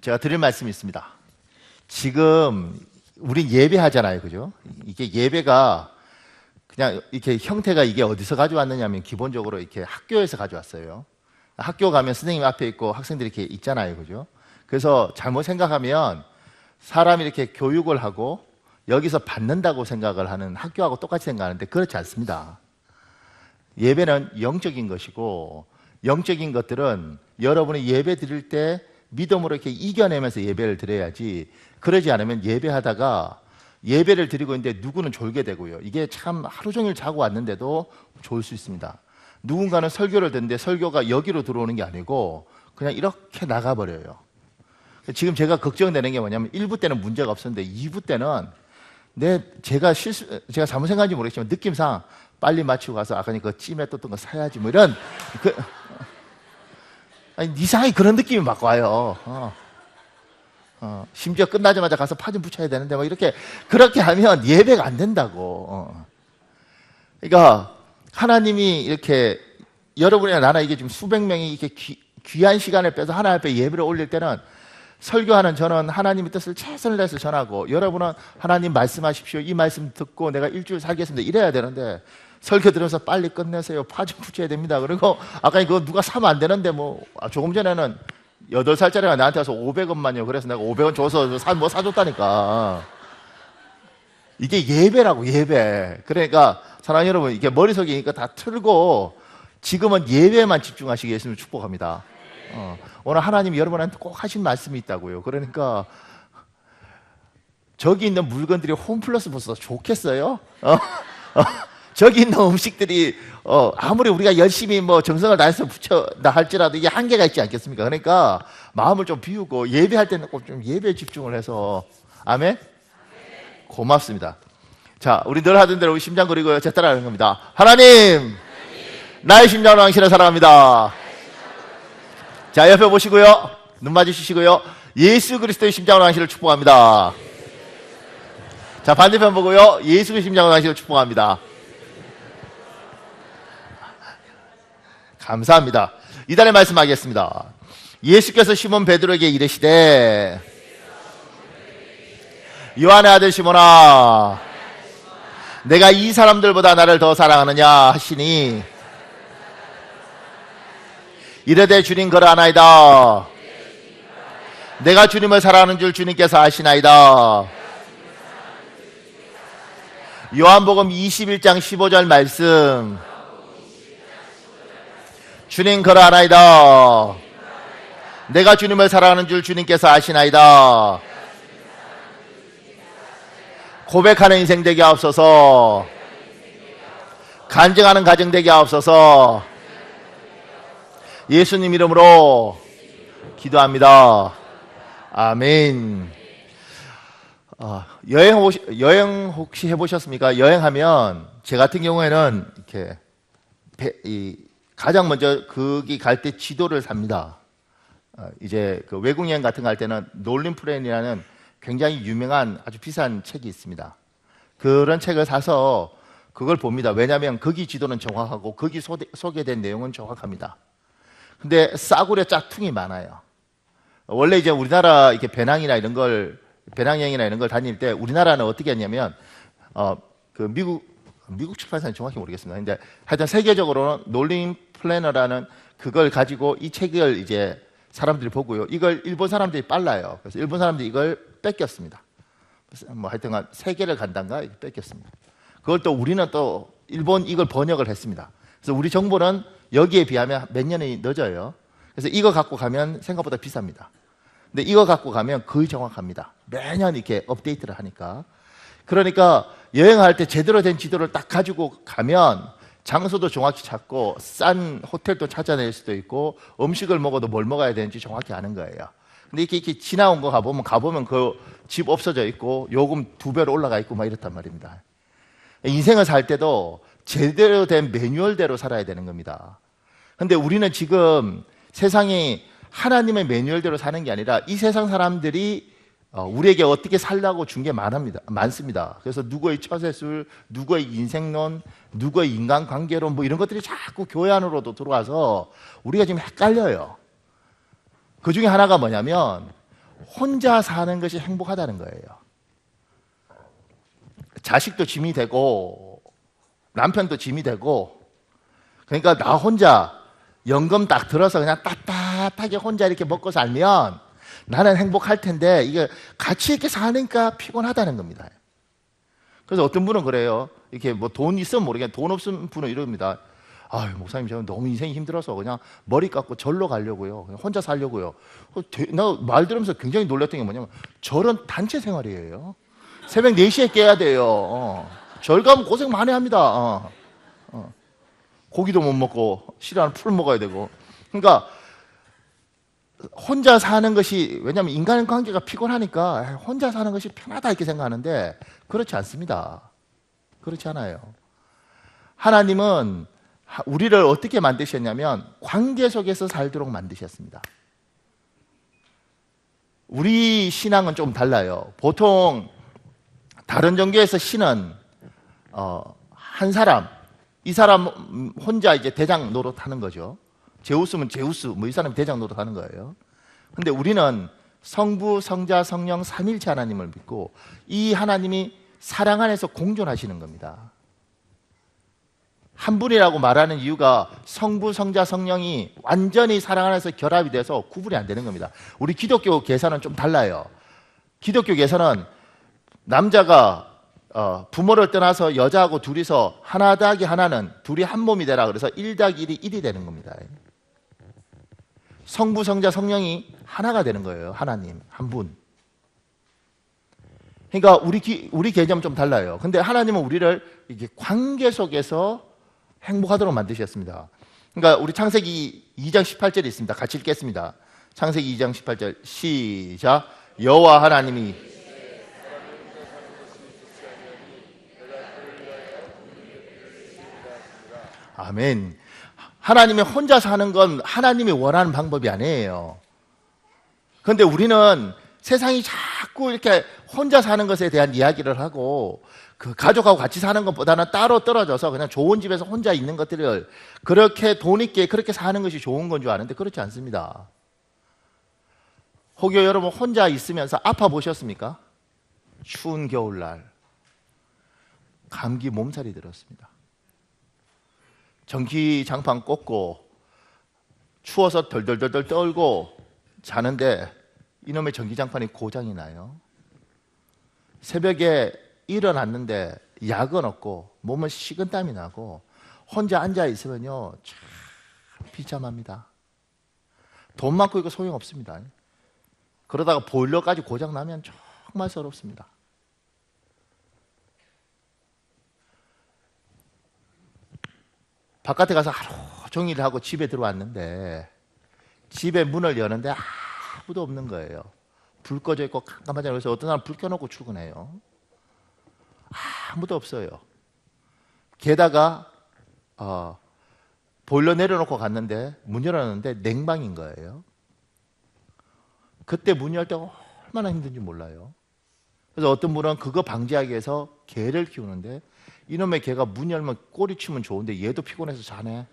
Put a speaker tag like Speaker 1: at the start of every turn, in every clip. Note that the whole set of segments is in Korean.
Speaker 1: 제가 드릴 말씀이 있습니다. 지금 우린 예배하잖아요, 그죠? 이게 예배가 그냥 이렇게 형태가 이게 어디서 가져왔느냐면 기본적으로 이렇게 학교에서 가져왔어요. 학교 가면 선생님 앞에 있고 학생들이 이렇게 있잖아요, 그죠? 그래서 잘못 생각하면 사람이 이렇게 교육을 하고 여기서 받는다고 생각을 하는 학교하고 똑같이 생각하는데 그렇지 않습니다. 예배는 영적인 것이고 영적인 것들은 여러분이 예배 드릴 때 믿음으로 이렇게 이겨내면서 예배를 드려야지, 그러지 않으면 예배하다가 예배를 드리고 있는데 누구는 졸게 되고요. 이게 참 하루 종일 자고 왔는데도 졸 수 있습니다. 누군가는 설교를 듣는데 설교가 여기로 들어오는 게 아니고 그냥 이렇게 나가버려요. 지금 제가 걱정되는 게 뭐냐면 1부 때는 문제가 없었는데 2부 때는 제가 잘못 생각한지 모르겠지만 느낌상 빨리 마치고 가서 아까 그 찜에 떴던 거 사야지 뭐 이런 아니, 이상하게 그런 느낌이 막 와요. 심지어 끝나자마자 가서 파 좀 붙여야 되는데 뭐 이렇게 그렇게 하면 예배가 안 된다고. 그러니까 하나님이 이렇게 여러분이나 나나 이게 지금 수백 명이 이렇게 귀한 시간을 빼서 하나님 앞에 예배를 올릴 때는 설교하는 저는 하나님의 뜻을 최선을 다해서 전하고 여러분은 하나님 말씀하십시오. 이 말씀 듣고 내가 일주일 살겠습니다. 이래야 되는데 설교 들으면서 빨리 끝내세요. 파 좀 붙여야 됩니다. 그리고 아까 그거 누가 사면 안 되는데 조금 전에는 8살짜리가 나한테 와서 500원만요. 그래서 내가 500원 줘서 사줬다니까. 이게 예배라고, 예배. 그러니까 사랑하는 여러분, 이게 머릿속에 이거 다 틀고 지금은 예배만 집중하시게 했으면 축복합니다. 오늘 하나님이 여러분한테 꼭 하신 말씀이 있다고요. 그러니까 저기 있는 물건들이 홈플러스 벌써 좋겠어요? 저기 있는 음식들이 아무리 우리가 열심히 정성을 다해서 붙여다 할지라도 이게 한계가 있지 않겠습니까? 그러니까 마음을 좀 비우고 예배할 때는 꼭 좀 예배에 집중을 해서. 아멘? 고맙습니다. 자, 우리 늘 하던 대로 우리 심장 그리고 제 따라하는 겁니다. 하나님, 나의 심장으로 당신을 사랑합니다. 자, 옆에 보시고요. 눈 마주치시고요. 예수 그리스도의 심장으로 당신을 축복합니다. 자, 반대편 보고요. 예수의 심장으로 당신을 축복합니다. 감사합니다. 이달의 말씀하겠습니다. 예수께서 시몬 베드로에게 이르시되 요한의 아들 시몬아, 내가 이 사람들보다 나를 더 사랑하느냐 하시니 이르되 주님 그러하나이다. 내가 주님을 사랑하는 줄 주님께서 아시나이다. 요한복음 21장 15절 말씀. 주님 그러하나이다. 내가 주님을 사랑하는 줄 주님께서 아시나이다. 고백하는 인생 되게 하옵소서. 간증하는 가정 되게 하옵소서. 예수님 이름으로 기도합니다. 아멘. 여행 혹시 해보셨습니까? 여행하면 제 같은 경우에는 이렇게 가장 먼저 거기 갈 때 지도를 삽니다. 이제 그 외국 여행 같은 거 할 때는 놀린 플랜이라는 굉장히 유명한 아주 비싼 책이 있습니다. 그런 책을 사서 그걸 봅니다. 왜냐하면 거기 지도는 정확하고 거기 소개된 내용은 정확합니다. 근데 싸구려 짝퉁이 많아요. 원래 이제 우리나라 이렇게 배낭여행이나 이런 걸 다닐 때 우리나라는 어떻게 했냐면 그 미국 출판사는 정확히 모르겠습니다. 근데 하여튼 세계적으로는 놀림 플래너라는 그걸 가지고 이 책을 이제 사람들이 보고요. 이걸 일본 사람들이 빨라요. 그래서 일본 사람들이 이걸 뺏겼습니다. 하여튼 세계를 간단가 뺏겼습니다. 그걸 또 우리는 또 일본 이걸 번역을 했습니다. 그래서 우리 정보는 여기에 비하면 몇 년이 늦어요. 그래서 이거 갖고 가면 생각보다 비쌉니다. 근데 이거 갖고 가면 거의 정확합니다. 매년 이렇게 업데이트를 하니까. 그러니까 여행할 때 제대로 된 지도를 딱 가지고 가면 장소도 정확히 찾고 싼 호텔도 찾아낼 수도 있고 음식을 먹어도 뭘 먹어야 되는지 정확히 아는 거예요. 근데 이렇게 지나온 거 가보면 그 집 없어져 있고 요금 2배로 올라가 있고 막 이렇단 말입니다. 인생을 살 때도 제대로 된 매뉴얼대로 살아야 되는 겁니다. 근데 우리는 지금 세상이 하나님의 매뉴얼대로 사는 게 아니라 이 세상 사람들이 우리에게 어떻게 살라고 준 게 많습니다. 그래서 누구의 처세술, 누구의 인생론, 누구의 인간관계론 이런 것들이 자꾸 교회 안으로도 들어와서 우리가 지금 헷갈려요. 그 중에 하나가 뭐냐면 혼자 사는 것이 행복하다는 거예요. 자식도 짐이 되고 남편도 짐이 되고, 그러니까 나 혼자 연금 딱 들어서 그냥 따뜻하게 혼자 이렇게 먹고 살면 나는 행복할 텐데, 이게 같이 이렇게 사니까 피곤하다는 겁니다. 그래서 어떤 분은 그래요. 이렇게 뭐 돈 있으면 모르겠는데 돈 없은 분은 이럽니다. 아유, 목사님, 저는 너무 인생이 힘들어서 그냥 머리 깎고 절로 가려고요. 그냥 혼자 살려고요. 나 말 들으면서 굉장히 놀랐던 게 뭐냐면, 절은 단체 생활이에요. 새벽 4시에 깨야 돼요. 절 가면 고생 많이 합니다. 고기도 못 먹고 싫어하는 풀 먹어야 되고. 그러니까 혼자 사는 것이, 왜냐하면 인간관계가 피곤하니까 혼자 사는 것이 편하다 이렇게 생각하는데, 그렇지 않습니다. 그렇지 않아요. 하나님은 우리를 어떻게 만드셨냐면 관계 속에서 살도록 만드셨습니다. 우리 신앙은 좀 달라요. 보통 다른 종교에서 신은 한 사람, 이 사람 혼자 이제 대장 노릇하는 거죠. 제우스면 제우스, 뭐 이 사람이 대장 노릇하는 거예요. 근데 우리는 성부, 성자, 성령 삼일체 하나님을 믿고, 이 하나님이 사랑 안에서 공존하시는 겁니다. 한 분이라고 말하는 이유가 성부, 성자, 성령이 완전히 사랑 안에서 결합이 돼서 구분이 안 되는 겁니다. 우리 기독교 계산은 좀 달라요. 기독교 계산은 남자가 부모를 떠나서 여자하고 둘이서 하나 더하기 하나는 둘이 한 몸이 되라 그래서 1 더하기 1이 1이 되는 겁니다. 성부, 성자, 성령이 하나가 되는 거예요. 하나님 한 분. 그러니까 우리 개념은 좀 달라요. 근데 하나님은 우리를 이게 관계 속에서 행복하도록 만드셨습니다. 그러니까 우리 창세기 2장 18절에 있습니다. 같이 읽겠습니다. 창세기 2장 18절 시작. 여호와 하나님이 아멘. 하나님이 혼자 사는 건 하나님이 원하는 방법이 아니에요. 그런데 우리는 세상이 자꾸 이렇게 혼자 사는 것에 대한 이야기를 하고, 그 가족하고 같이 사는 것보다는 따로 떨어져서 그냥 좋은 집에서 혼자 있는 것들을 그렇게 돈 있게 그렇게 사는 것이 좋은 건 줄 아는데 그렇지 않습니다. 혹여 여러분 혼자 있으면서 아파 보셨습니까? 추운 겨울날 감기 몸살이 들었습니다. 전기장판 꽂고 추워서 덜덜덜덜 떨고 자는데 이놈의 전기장판이 고장이 나요. 새벽에 일어났는데 약은 없고 몸은 식은땀이 나고 혼자 앉아 있으면요 참 비참합니다. 돈 많고 이거 소용없습니다. 그러다가 보일러까지 고장 나면 정말 서럽습니다. 바깥에 가서 하루 종일 하고 집에 들어왔는데 집에 문을 여는데 아무도 없는 거예요. 불 꺼져 있고 깜깜하잖아요. 그래서 어떤 사람은 불 켜놓고 출근해요. 아무도 없어요. 게다가 보일러 내려놓고 갔는데 문 열었는데 냉방인 거예요. 그때 문 열 때 얼마나 힘든지 몰라요. 그래서 어떤 분은 그거 방지하기 위해서 개를 키우는데 이놈의 개가 문 열면 꼬리 치면 좋은데 얘도 피곤해서 자네.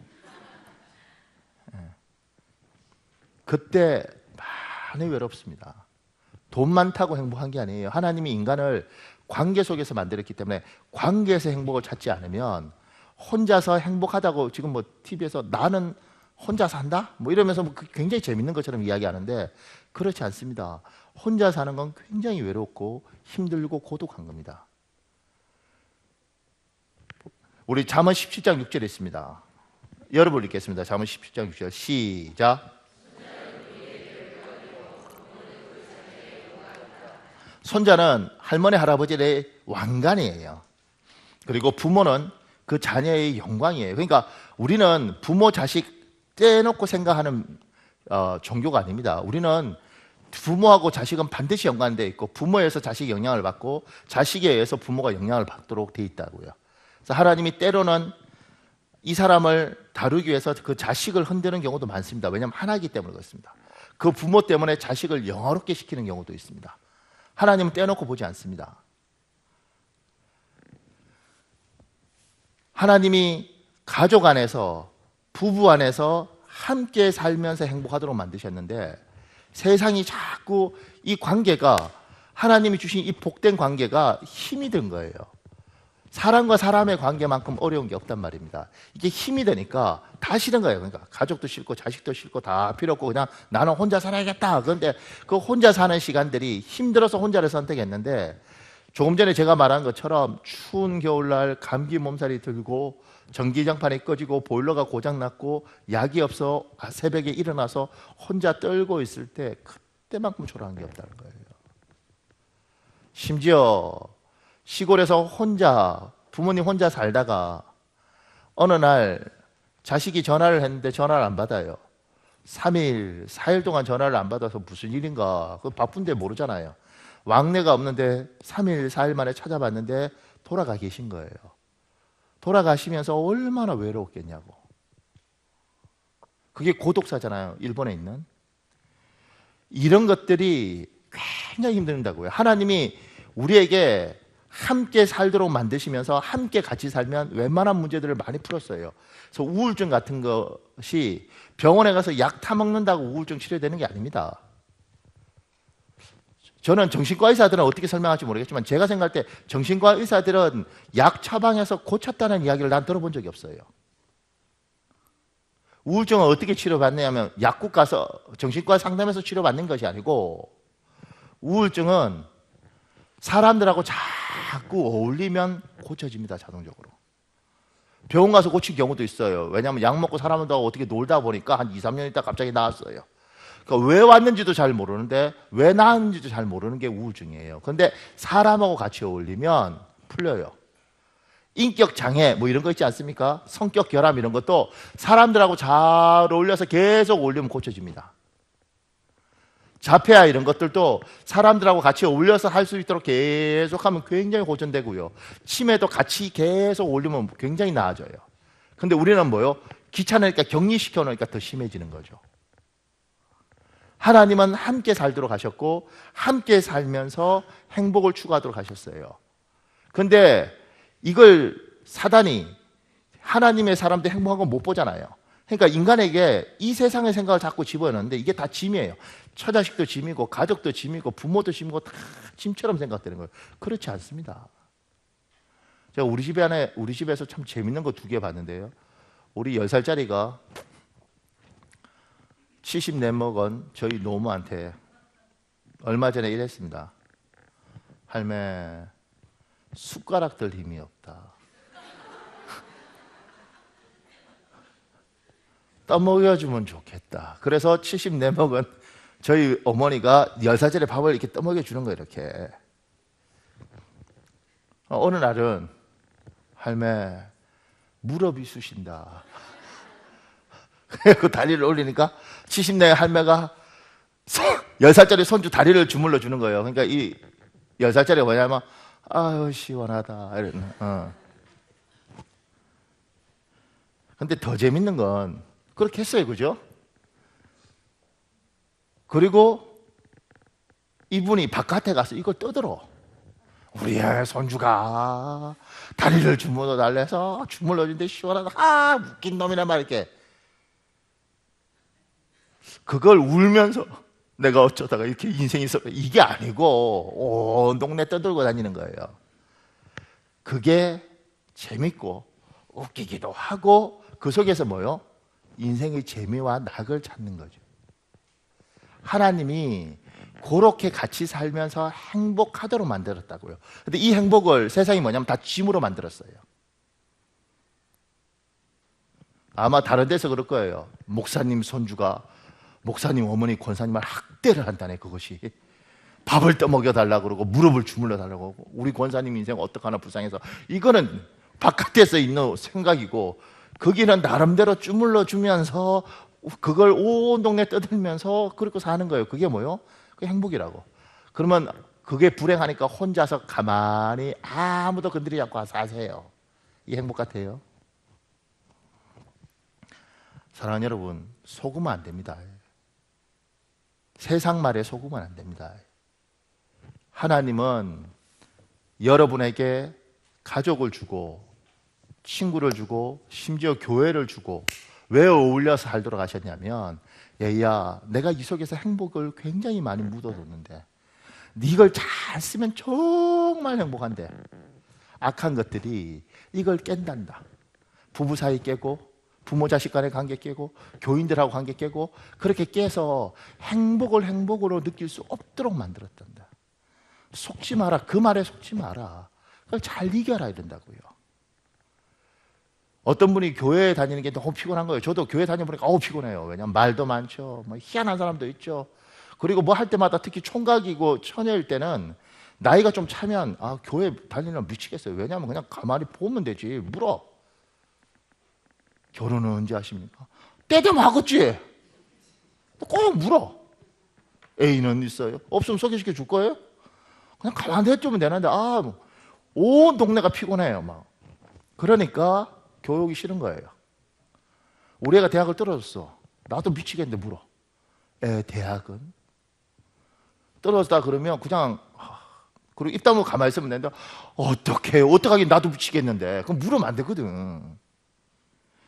Speaker 1: 그때 많이 외롭습니다. 돈 많다고 행복한 게 아니에요. 하나님이 인간을 관계 속에서 만들었기 때문에 관계에서 행복을 찾지 않으면 혼자서 행복하다고 지금 뭐 TV에서 나는 혼자 산다? 뭐 이러면서 뭐 굉장히 재밌는 것처럼 이야기하는데 그렇지 않습니다. 혼자 사는 건 굉장히 외롭고 힘들고 고독한 겁니다. 우리 잠언 17장 6절에 있습니다. 여러분 읽겠습니다. 잠언 17장 6절 시작. 손자는 할머니 할아버지의 왕관이에요. 그리고 부모는 그 자녀의 영광이에요. 그러니까 우리는 부모 자식 떼놓고 생각하는 종교가 아닙니다. 우리는 부모하고 자식은 반드시 연관되어 있고 부모에서 자식이 영향을 받고 자식에 의해서 부모가 영향을 받도록 되어 있다고요. 그래서 하나님이 때로는 이 사람을 다루기 위해서 그 자식을 흔드는 경우도 많습니다. 왜냐하면 하나이기 때문에 그렇습니다. 그 부모 때문에 자식을 영화롭게 시키는 경우도 있습니다. 하나님은 떼놓고 보지 않습니다. 하나님이 가족 안에서 부부 안에서 함께 살면서 행복하도록 만드셨는데 세상이 자꾸 이 관계가, 하나님이 주신 이 복된 관계가 힘이 든 거예요. 사람과 사람의 관계만큼 어려운 게 없단 말입니다. 이게 힘이 되니까 다 싫은 거예요. 그러니까 가족도 싫고 자식도 싫고 다 필요 없고 그냥 나는 혼자 살아야겠다. 그런데 그 혼자 사는 시간들이 힘들어서 혼자를 선택했는데, 조금 전에 제가 말한 것처럼 추운 겨울날 감기 몸살이 들고 전기장판이 꺼지고 보일러가 고장났고 약이 없어 새벽에 일어나서 혼자 떨고 있을 때 그때만큼 초라한 게 없다는 거예요. 심지어 시골에서 혼자, 부모님 혼자 살다가 어느 날 자식이 전화를 했는데 전화를 안 받아요. 3일, 4일 동안 전화를 안 받아서 무슨 일인가, 그 바쁜데 모르잖아요. 왕래가 없는데 3일, 4일 만에 찾아봤는데 돌아가 계신 거예요. 돌아가시면서 얼마나 외로웠겠냐고. 그게 고독사잖아요, 일본에 있는. 이런 것들이 굉장히 힘든다고요. 하나님이 우리에게 함께 살도록 만드시면서 함께 같이 살면 웬만한 문제들을 많이 풀었어요. 그래서 우울증 같은 것이 병원에 가서 약 타먹는다고 우울증 치료되는 게 아닙니다. 저는 정신과 의사들은 어떻게 설명할지 모르겠지만 제가 생각할 때 정신과 의사들은 약 처방해서 고쳤다는 이야기를 난 들어본 적이 없어요. 우울증은 어떻게 치료받느냐면 약국 가서 정신과 상담해서 치료받는 것이 아니고, 우울증은 사람들하고 자꾸 어울리면 고쳐집니다, 자동적으로. 병원 가서 고친 경우도 있어요. 왜냐하면 약 먹고 사람들하고 어떻게 놀다 보니까 한 2, 3년 있다 갑자기 나았어요. 그러니까 왜 왔는지도 잘 모르는데 왜 나았는지도 잘 모르는 게 우울증이에요. 그런데 사람하고 같이 어울리면 풀려요. 인격 장애 뭐 이런 거 있지 않습니까? 성격 결함 이런 것도 사람들하고 잘 어울려서 계속 어울리면 고쳐집니다. 자폐아 이런 것들도 사람들하고 같이 어울려서 할 수 있도록 계속하면 굉장히 호전되고요. 치매도 같이 계속 어울리면 굉장히 나아져요. 근데 우리는 뭐요? 귀찮으니까 격리시켜 놓으니까 더 심해지는 거죠. 하나님은 함께 살도록 하셨고 함께 살면서 행복을 추구하도록 하셨어요. 근데 이걸 사단이, 하나님의 사람들 행복한 건 못 보잖아요. 그러니까 인간에게 이 세상의 생각을 자꾸 집어넣는데 이게 다 짐이에요. 처자식도 짐이고 가족도 짐이고 부모도 짐이고 다 짐처럼 생각되는 거예요. 그렇지 않습니다. 제가 우리 집에서 참 재밌는 거 2개 봤는데요. 우리 10살짜리가 70 먹은 저희 노모한테 얼마 전에 이랬습니다. 할매, 숟가락 들 힘이 없다. 떠먹여주면 좋겠다. 그래서 70 먹은 저희 어머니가 10살짜리 밥을 이렇게 떠먹여주는 거예요, 이렇게. 어느 날은 할매, 무릎이 쑤신다. 그 다리를 올리니까 70대 할매가 10살짜리 손주 다리를 주물러 주는 거예요. 그러니까 이 10살짜리가 뭐냐면, 아유, 시원하다. 이러는. 근데 더 재밌는 건 그렇게 했어요. 그죠? 그리고 이분이 바깥에 가서 이걸 떠들어. 우리의 손주가 다리를 주물러 달래서 주물러 준데 시원하다. 아, 웃긴 놈이란 말 이렇게. 그걸 울면서 내가 어쩌다가 이렇게 인생이 썩, 이게 아니고 온 동네 떠들고 다니는 거예요. 그게 재밌고 웃기기도 하고 그 속에서 뭐요? 인생의 재미와 낙을 찾는 거죠. 하나님이 그렇게 같이 살면서 행복하도록 만들었다고요. 근데 이 행복을 세상이 뭐냐면 다 짐으로 만들었어요. 아마 다른 데서 그럴 거예요. 목사님 손주가 목사님 어머니 권사님을 학대를 한다네. 그것이 밥을 떠먹여 달라고 그러고 무릎을 주물러 달라고 하고 우리 권사님 인생 어떡하나 불쌍해서. 이거는 바깥에서 있는 생각이고 거기는 나름대로 주물러 주면서 그걸 온 동네 떠들면서 그렇게 사는 거예요. 그게 뭐요? 그게 행복이라고. 그러면 그게 불행하니까 혼자서 가만히 아무도 건드리지 않고 사세요. 이 행복 같아요? 사랑하는 여러분, 속으면 안 됩니다. 세상 말에 속으면 안 됩니다. 하나님은 여러분에게 가족을 주고 친구를 주고 심지어 교회를 주고 왜 어울려서 살도록 하셨냐면 얘야, 내가 이 속에서 행복을 굉장히 많이 묻어뒀는데 이걸 잘 쓰면 정말 행복한데 악한 것들이 이걸 깬단다. 부부 사이 깨고, 부모 자식 간의 관계 깨고, 교인들하고 관계 깨고, 그렇게 깨서 행복으로 느낄 수 없도록 만들었단다. 속지 마라. 그 말에 속지 마라. 그걸 잘 이겨라 이런다고요. 어떤 분이 교회에 다니는 게 너무 피곤한 거예요. 저도 교회 다녀보니까 피곤해요. 왜냐면 말도 많죠. 뭐 희한한 사람도 있죠. 그리고 뭐 할 때마다 특히 총각이고 처녀일 때는 나이가 좀 차면 교회 다니면 미치겠어요. 왜냐면 그냥 가만히 보면 되지. 물어. 결혼은 언제 하십니까? 때 되면 하겠지. 꼭 물어. 애인은 있어요? 없으면 소개시켜 줄 거예요? 그냥 가만히 해주면 되는데 온 동네가 피곤해요. 막. 그러니까 교육이 싫은 거예요. 우리 애가 대학을 떨어졌어. 나도 미치겠는데 물어. 대학은? 떨어졌다 그러면 그냥 그리고 입 다물고 가만히 있으면 되는데 어떡하긴 나도 미치겠는데 그럼 물으면 안 되거든.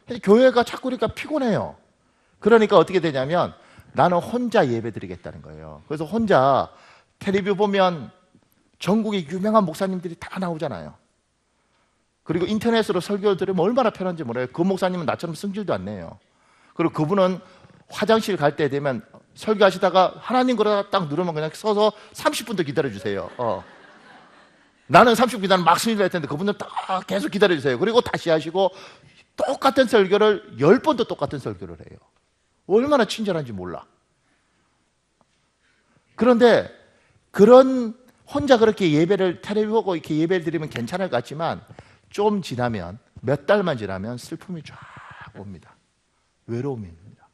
Speaker 1: 근데 교회가 자꾸 그러니까 피곤해요. 그러니까 어떻게 되냐면 나는 혼자 예배 드리겠다는 거예요. 그래서 혼자 텔레비 보면 전국의 유명한 목사님들이 다 나오잖아요. 그리고 인터넷으로 설교를 들으면 얼마나 편한지 몰라요. 그 목사님은 나처럼 승질도 안 내요. 그리고 그분은 화장실 갈 때 되면 설교하시다가 하나님 그러다 딱 누르면 그냥 서서 30분 더 기다려주세요. 나는 30분 기다리면 막 승질 낼 텐데 그분은 딱 계속 기다려주세요. 그리고 다시 하시고 똑같은 설교를 10번도 똑같은 설교를 해요. 얼마나 친절한지 몰라. 그런데 그런 혼자 그렇게 예배를 텔레비 보고 이렇게 예배를 드리면 괜찮을 것 같지만 좀 지나면 몇 달만 지나면 슬픔이 쫙 옵니다. 외로움입니다.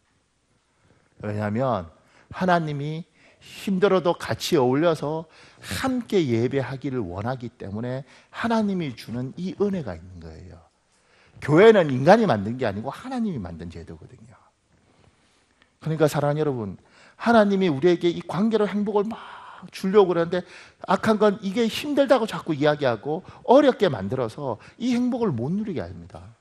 Speaker 1: 왜냐하면 하나님이 힘들어도 같이 어울려서 함께 예배하기를 원하기 때문에 하나님이 주는 이 은혜가 있는 거예요. 교회는 인간이 만든 게 아니고 하나님이 만든 제도거든요. 그러니까 사랑하는 여러분, 하나님이 우리에게 이 관계로 행복을 막 주려고 그러는데 악한 건 이게 힘들다고 자꾸 이야기하고 어렵게 만들어서 이 행복을 못 누리게 합니다.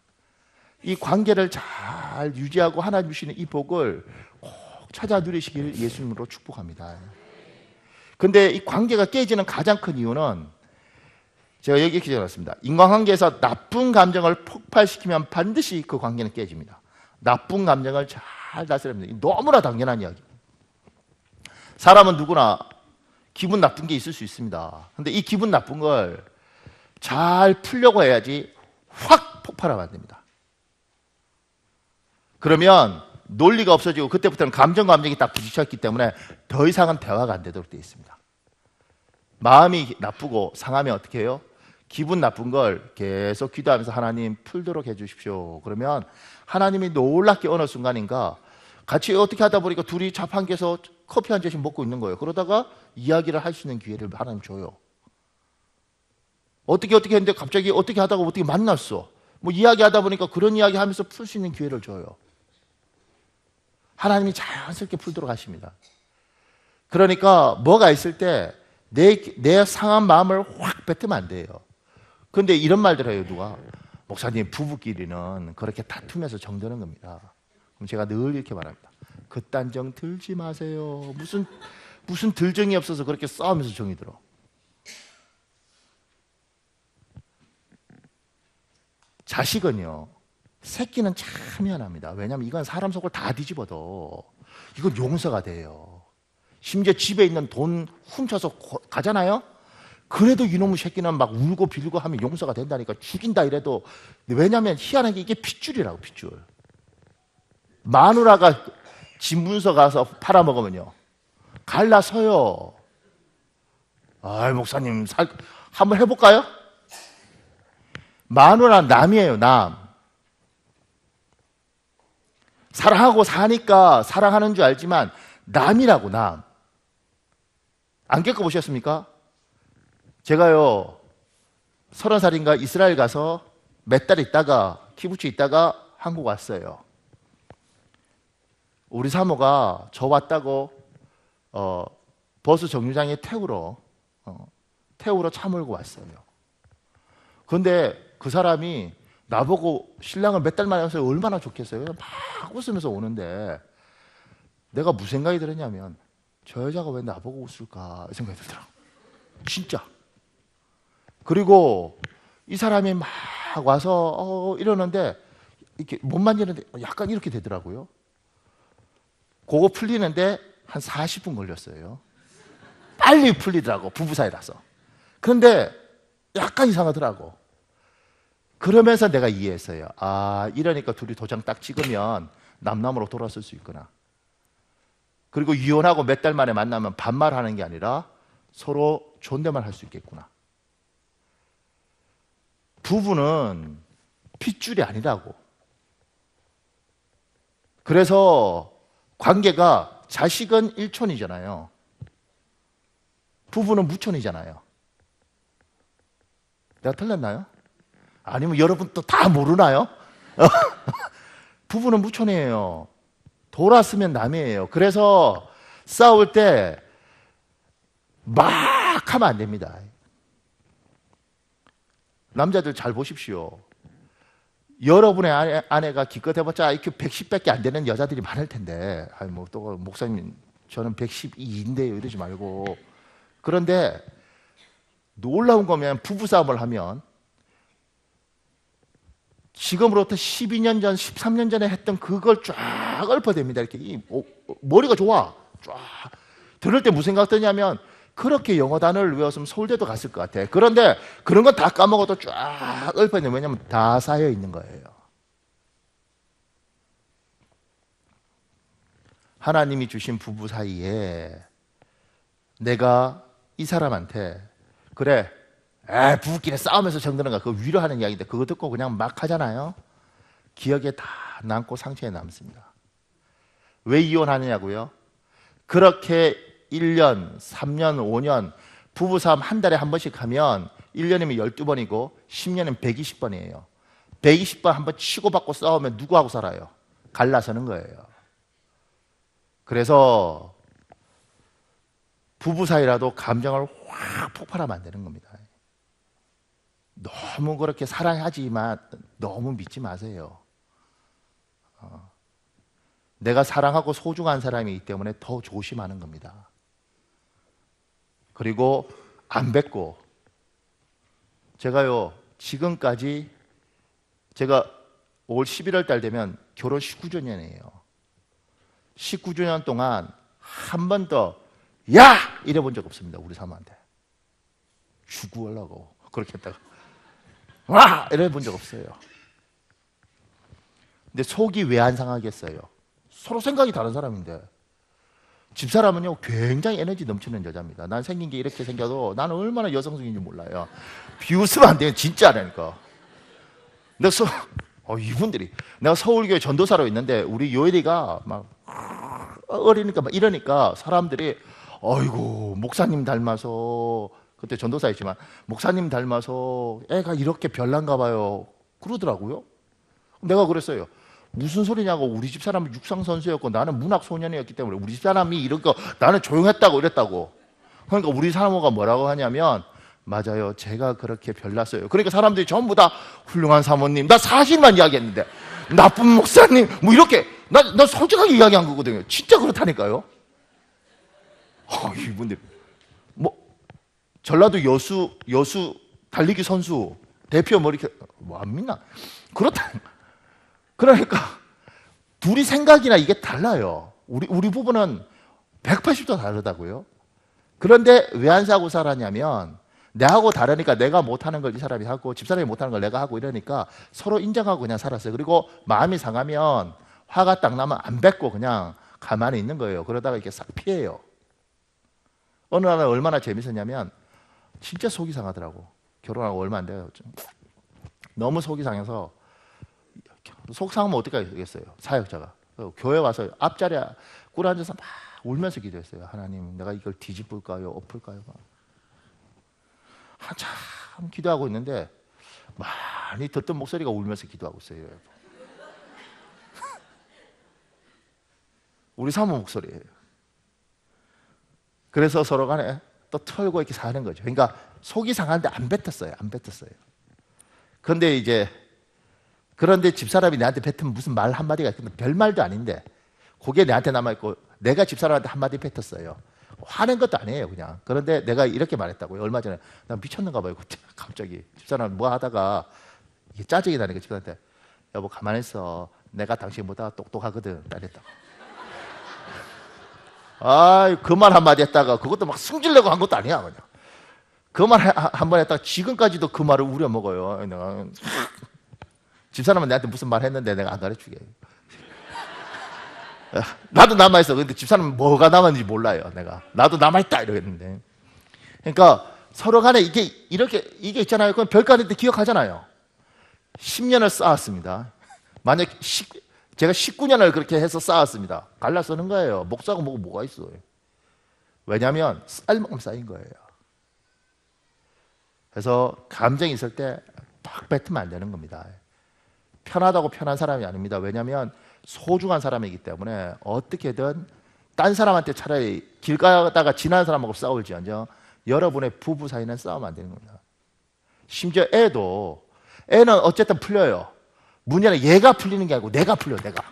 Speaker 1: 이 관계를 잘 유지하고 하나님 주시는 이 복을 꼭 찾아 누리시길 예수님으로 축복합니다. 근데 이 관계가 깨지는 가장 큰 이유는 제가 여기 이렇게 적어놨습니다. 인간관계에서 나쁜 감정을 폭발시키면 반드시 그 관계는 깨집니다. 나쁜 감정을 잘 다스려야 합니다. 너무나 당연한 이야기. 사람은 누구나 기분 나쁜 게 있을 수 있습니다. 근데 이 기분 나쁜 걸 잘 풀려고 해야지 확 폭발하면 안 됩니다. 그러면 논리가 없어지고 그때부터는 감정이 딱 부딪혔기 때문에 더 이상은 대화가 안 되도록 되어 있습니다. 마음이 나쁘고 상하면 어떻게 해요? 기분 나쁜 걸 계속 기도하면서 하나님 풀도록 해주십시오. 그러면 하나님이 놀랍게 어느 순간인가 같이 어떻게 하다 보니까 둘이 자판기에서 커피 한 잔씩 먹고 있는 거예요. 그러다가 이야기를 할 수 있는 기회를 하나님 줘요. 어떻게 했는데 갑자기 어떻게 하다가 어떻게 만났어. 뭐 이야기하다 보니까 그런 이야기 하면서 풀 수 있는 기회를 줘요. 하나님이 자연스럽게 풀도록 하십니다. 그러니까 뭐가 있을 때 내 상한 마음을 확 뱉으면 안 돼요. 근데 이런 말들 해요, 누가. 목사님, 부부끼리는 그렇게 다투면서 정드는 겁니다. 그럼 제가 늘 이렇게 말합니다. 그딴 정 들지 마세요. 무슨 들정이 없어서 그렇게 싸우면서 정이 들어. 자식은요, 새끼는 참 미안합니다. 왜냐하면 이건 사람 속을 다 뒤집어도 이건 용서가 돼요. 심지어 집에 있는 돈 훔쳐서 가잖아요. 그래도 이놈의 새끼는 막 울고 빌고 하면 용서가 된다니까. 죽인다 이래도. 왜냐하면 희한하게 이게 핏줄이라고. 핏줄. 마누라가 집 문서 가서 팔아먹으면요 갈라서요. 목사님 한번 해볼까요? 마누라는 남이에요. 남. 사랑하고 사니까 사랑하는 줄 알지만 남이라고. 남. 안 겪어보셨습니까? 제가요 30살인가 이스라엘 가서 몇 달 있다가 키부츠 있다가 한국 왔어요. 우리 사모가 저 왔다고 버스 정류장에 태우러 차 몰고 왔어요. 그런데 그 사람이 나보고 신랑을 몇 달 만에 와서 얼마나 좋겠어요. 막 웃으면서 오는데 내가 무슨 생각이 들었냐면 저 여자가 왜 나보고 웃을까 생각이 들더라고. 진짜. 그리고 이 사람이 막 와서 이러는데 이렇게 못 만지는데 약간 이렇게 되더라고요. 그거 풀리는데 한 40분 걸렸어요. 빨리 풀리더라고, 부부 사이라서. 그런데 약간 이상하더라고. 그러면서 내가 이해했어요. 아, 이러니까 둘이 도장 딱 찍으면 남남으로 돌아설 수 있구나. 그리고 이혼하고 몇 달 만에 만나면 반말하는 게 아니라 서로 존댓말 할 수 있겠구나. 부부는 핏줄이 아니라고. 그래서 관계가 자식은 일촌이잖아요. 부부는 무촌이잖아요. 내가 틀렸나요? 아니면 여러분 또 다 모르나요? 부부는 무촌이에요. 돌았으면 남이에요. 그래서 싸울 때 막 하면 안 됩니다. 남자들 잘 보십시오. 여러분의 아내가 기껏 해봤자 IQ 110밖에 안 되는 여자들이 많을 텐데, 아니 뭐 또 목사님 저는 112인데요 이러지 말고. 그런데 놀라운 거면 부부 싸움을 하면 지금으로부터 12년 전, 13년 전에 했던 그걸 쫙 읊어댑니다. 이렇게 머리가 좋아. 쫙 들을 때 무슨 생각 드냐면 그렇게 영어 단어를 외웠으면 서울대도 갔을 것 같아. 그런데 그런 건 다 까먹어도 쫙 읊어내요. 왜냐면 다 쌓여 있는 거예요. 하나님이 주신 부부 사이에 내가 이 사람한테 그래, 부부끼리 싸우면서 정드는 거 그거 위로하는 이야기인데 그거 듣고 그냥 막 하잖아요. 기억에 다 남고 상처에 남습니다. 왜 이혼하느냐고요? 그렇게 1년, 3년, 5년 부부싸움 한 달에 한 번씩 하면 1년이면 12번이고 10년이면 120번이에요. 120번 한 번 치고받고 싸우면 누구하고 살아요? 갈라서는 거예요. 그래서 부부 사이라도 감정을 확 폭발하면 안 되는 겁니다. 너무 그렇게 사랑하지만 너무 믿지 마세요. 내가 사랑하고 소중한 사람이기 때문에 더 조심하는 겁니다. 그리고 안 뱉고, 제가요 지금까지 제가 올 11월 달 되면 결혼 19주년이에요. 19주년 동안 한 번 더 야! 이래 본 적 없습니다. 우리 사모한테 죽으려고 그렇게 했다가 와! 이래 본 적 없어요. 근데 속이 왜 안 상하겠어요? 서로 생각이 다른 사람인데. 집사람은요 굉장히 에너지 넘치는 여자입니다. 난 생긴 게 이렇게 생겨도 나는 얼마나 여성적인지 몰라요. 비웃으면 안 돼요. 진짜라니까. 이분들이 내가 서울교회 전도사로 있는데 우리 요엘이가 막 어리니까 막 이러니까 사람들이 어이구 목사님 닮아서, 그때 전도사였지만 목사님 닮아서 애가 이렇게 별난가 봐요 그러더라고요. 내가 그랬어요. 무슨 소리냐고. 우리 집사람은 육상선수였고 나는 문학소년이었기 때문에 우리 집사람이 이런 거 나는 조용했다고 이랬다고. 그러니까 우리 사모가 뭐라고 하냐면 맞아요, 제가 그렇게 별났어요. 그러니까 사람들이 전부 다 훌륭한 사모님, 나 사실만 이야기했는데 나쁜 목사님 뭐 이렇게 나 솔직하게 이야기한 거거든요. 진짜 그렇다니까요. 이분들 뭐 전라도 여수 달리기 선수 대표 뭐 안 믿나? 그렇다. 그러니까 둘이 생각이나 이게 달라요. 우리 부부는 180도 다르다고요. 그런데 왜 안 사고 살았냐면 내하고 다르니까 내가 못하는 걸 이 사람이 하고 집사람이 못하는 걸 내가 하고 이러니까 서로 인정하고 그냥 살았어요. 그리고 마음이 상하면 화가 딱 나면 안 뱉고 그냥 가만히 있는 거예요. 그러다가 이렇게 싹 피해요. 어느 날 얼마나 재밌었냐면 진짜 속이 상하더라고. 결혼하고 얼마 안 돼요. 너무 속이 상해서 속 상하면 어떻게 하겠어요? 사역자가 교회 와서 앞자리에 꿇어 앉아서 막 울면서 기도했어요. 하나님, 내가 이걸 뒤집을까요? 엎을까요? 한참 기도하고 있는데 많이 듣던 목소리가 울면서 기도하고 있어요. 우리 사모 목소리예요. 그래서 서로 간에 또 털고 이렇게 사는 거죠. 그러니까 속이 상한데 안 뱉었어요. 안 뱉었어요. 그런데 집사람이 내한테 뱉으면 무슨 말 한마디가 있는데 별 말도 아닌데 그게 내한테 남아있고 내가 집사람한테 한마디 뱉었어요. 화낸 것도 아니에요, 그냥. 그런데 내가 이렇게 말했다고요. 얼마 전에 나 미쳤는가 봐요. 갑자기 집사람 뭐 하다가 이게 짜증이 나니까 집사람한테 여보 가만히 있어. 내가 당신보다 똑똑하거든. 이랬다고. 그 말 한마디 했다가 그것도 막 승질내고 한 것도 아니야, 그냥. 그 말 한 번 했다가 지금까지도 그 말을 우려먹어요. 내가 집사람은 내한테 무슨 말 했는데 내가 안 가르치게. 나도 남아있어. 근데 집사람은 뭐가 남았는지 몰라요. 나도 남아있다 이러겠는데. 그러니까 서로 간에 이게 있잖아요. 그건 별거 아닌데 기억하잖아요. 10년을 쌓았습니다. 만약 제가 19년을 그렇게 해서 쌓았습니다. 갈라 쓰는 거예요. 목사고 뭐가 있어요. 왜냐하면 쌓일만큼 쌓인 거예요. 그래서 감정이 있을 때 팍 뱉으면 안 되는 겁니다. 편하다고 편한 사람이 아닙니다. 왜냐하면 소중한 사람이기 때문에 어떻게든 딴 사람한테 차라리 길 가다가 지나는 사람하고 싸울지언정 여러분의 부부 사이는 싸우면 안 되는 겁니다. 심지어 애는 어쨌든 풀려요. 문제는 얘가 풀리는 게 아니고 내가 풀려, 내가.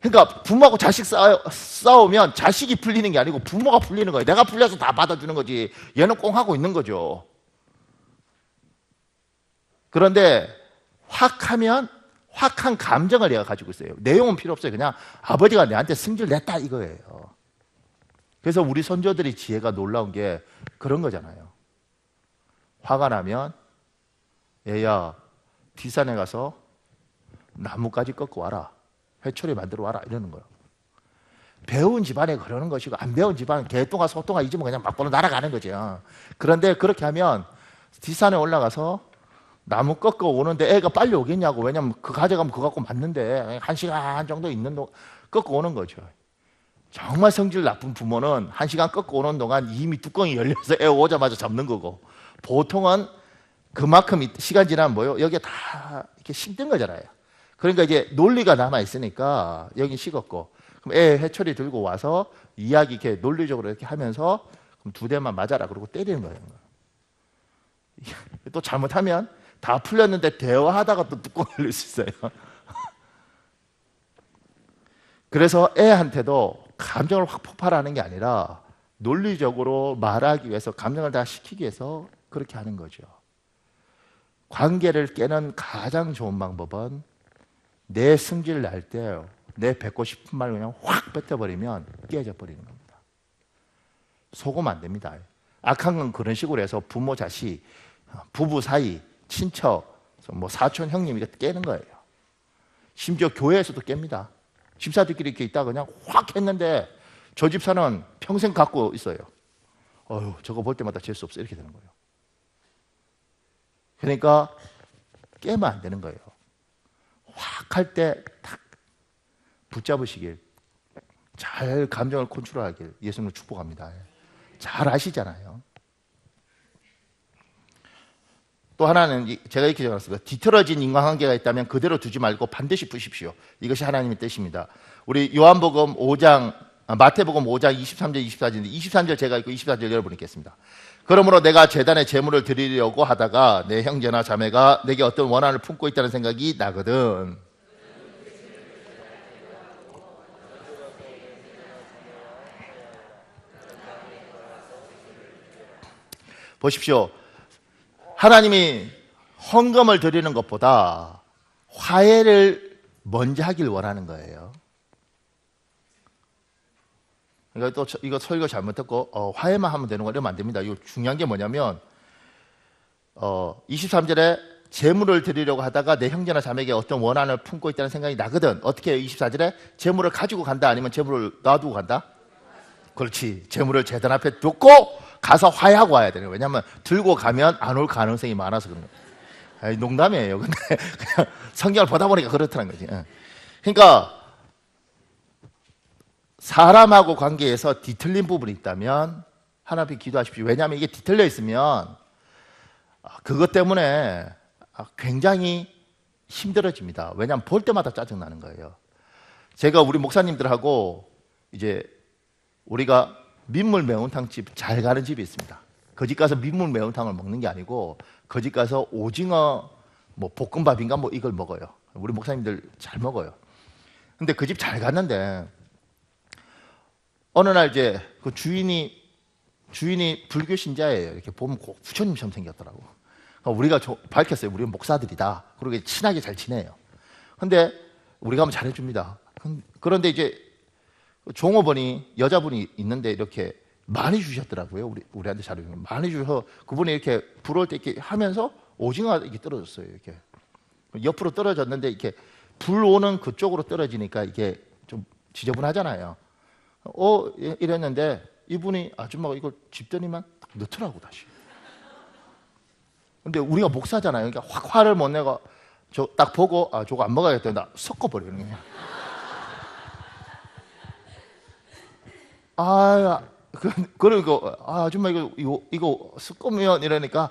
Speaker 1: 그러니까 부모하고 자식 싸우면 자식이 풀리는 게 아니고 부모가 풀리는 거예요. 내가 풀려서 다 받아주는 거지. 얘는 꽁 하고 있는 거죠. 그런데 확한 감정을 얘가 가지고 있어요. 내용은 필요 없어요. 그냥 아버지가 내한테 승질 냈다 이거예요. 그래서 우리 선조들이 지혜가 놀라운 게 그런 거잖아요. 화가 나면 얘야 뒷산에 가서 나무까지 꺾고 와라. 회초리 만들어 와라 이러는 거예요. 배운 집안에 그러는 것이고 안 배운 집안은 개똥아 소똥아 이 집은 그냥 막보로 날아가는 거죠. 그런데 그렇게 하면 뒷산에 올라가서 나무 꺾어 오는데 애가 빨리 오겠냐고. 왜냐면 그 가져가면 그거 갖고 맞는데 1시간 정도 있는 동안 꺾어 오는 거죠. 정말 성질 나쁜 부모는 1시간 꺾어 오는 동안 이미 뚜껑이 열려서 애 오자마자 잡는 거고, 보통은 그만큼 시간 지나면 뭐요? 여기에 다 이렇게 식는 거잖아요. 그러니까 이제 논리가 남아 있으니까 여기 식었고, 그럼 애 회초리 들고 와서 이야기 이렇게 논리적으로 이렇게 하면서 그럼 2대만 맞아라 그러고 때리는 거예요. 또 잘못하면 다 풀렸는데 대화하다가 또 뚜껑 열릴 수 있어요. 그래서 애한테도 감정을 확 폭발하는 게 아니라 논리적으로 말하기 위해서 감정을 다 식히기 위해서 그렇게 하는 거죠. 관계를 깨는 가장 좋은 방법은 내 승질 날 때 내 뱉고 싶은 말 그냥 확 뱉어버리면 깨져버리는 겁니다. 속으면 안 됩니다. 악한 건 그런 식으로 해서 부모 자식, 부부 사이, 친척, 뭐 사촌 형님 이렇게 깨는 거예요. 심지어 교회에서도 깹니다. 집사들끼리 이렇게 있다가 그냥 확 했는데 저 집사는 평생 갖고 있어요. 저거 볼 때마다 재수 없어 이렇게 되는 거예요. 그러니까 깨면 안 되는 거예요. 확 할 때 탁 붙잡으시길, 잘 감정을 컨트롤하길 예수님을 축복합니다. 잘 아시잖아요. 또 하나는 제가 이렇게 적어놨습니다. 뒤틀어진 인간관계가 있다면 그대로 두지 말고 반드시 푸십시오. 이것이 하나님의 뜻입니다. 우리 요한복음 5장, 마태복음 5장 23절 24절인데 23절 제가 읽고 24절 여러분 읽겠습니다. 그러므로 내가 제단에 제물을 드리려고 하다가 내 형제나 자매가 내게 어떤 원한을 품고 있다는 생각이 나거든. 보십시오. 하나님이 헌금을 드리는 것보다 화해를 먼저 하길 원하는 거예요. 그러니까 또 이거 설교 잘못했고 화해만 하면 되는 거 이러면 안 됩니다. 이거 중요한 게 뭐냐면 23절에 재물을 드리려고 하다가 내 형제나 자매에게 어떤 원한을 품고 있다는 생각이 나거든. 어떻게 해요? 24절에 재물을 가지고 간다 아니면 재물을 놔두고 간다? 그렇지. 재물을 제단 앞에 두고 가서 화해하고 와야 되는 거예요. 왜냐하면 들고 가면 안 올 가능성이 많아서 그런 거예요. 농담이에요. 근데 그냥 성경을 보다 보니까 그렇다는 거지. 그러니까 사람하고 관계에서 뒤틀린 부분이 있다면 하나님 기도하십시오. 왜냐하면 이게 뒤틀려 있으면 그것 때문에 굉장히 힘들어집니다. 왜냐하면 볼 때마다 짜증나는 거예요. 제가 우리 목사님들하고 이제 우리가 민물 매운탕집 잘 가는 집이 있습니다. 그 집 가서 민물 매운탕을 먹는 게 아니고 그 집 가서 오징어 뭐 볶음밥인가 뭐 이걸 먹어요. 우리 목사님들 잘 먹어요. 근데 그 집 잘 갔는데 어느 날 이제 그 주인이 불교 신자예요. 이렇게 보면 꼭 부처님처럼 생겼더라고. 우리가 밝혔어요. 우리는 목사들이다. 그리고 친하게 잘 지내요. 근데 우리가 하면 잘해줍니다. 그런데 이제 종업원이 여자분이 있는데 이렇게 많이 주셨더라고요. 우리한테 자료를 많이 주셔서 그분이 이렇게 불어올 때 이렇게 하면서 오징어가 이렇게 떨어졌어요. 이렇게 옆으로 떨어졌는데 이렇게 불 오는 그쪽으로 떨어지니까 이게 좀 지저분하잖아요. 이랬는데 이분이 아줌마가 이걸 집더니만 딱 넣더라고 다시. 근데 우리가 목사잖아요. 그러니까 확 화를 못 내고 저 딱 보고 저거 안 먹어야겠다. 나 섞어버리는 거예요. 그리고 아줌마 이거 섞으면 이러니까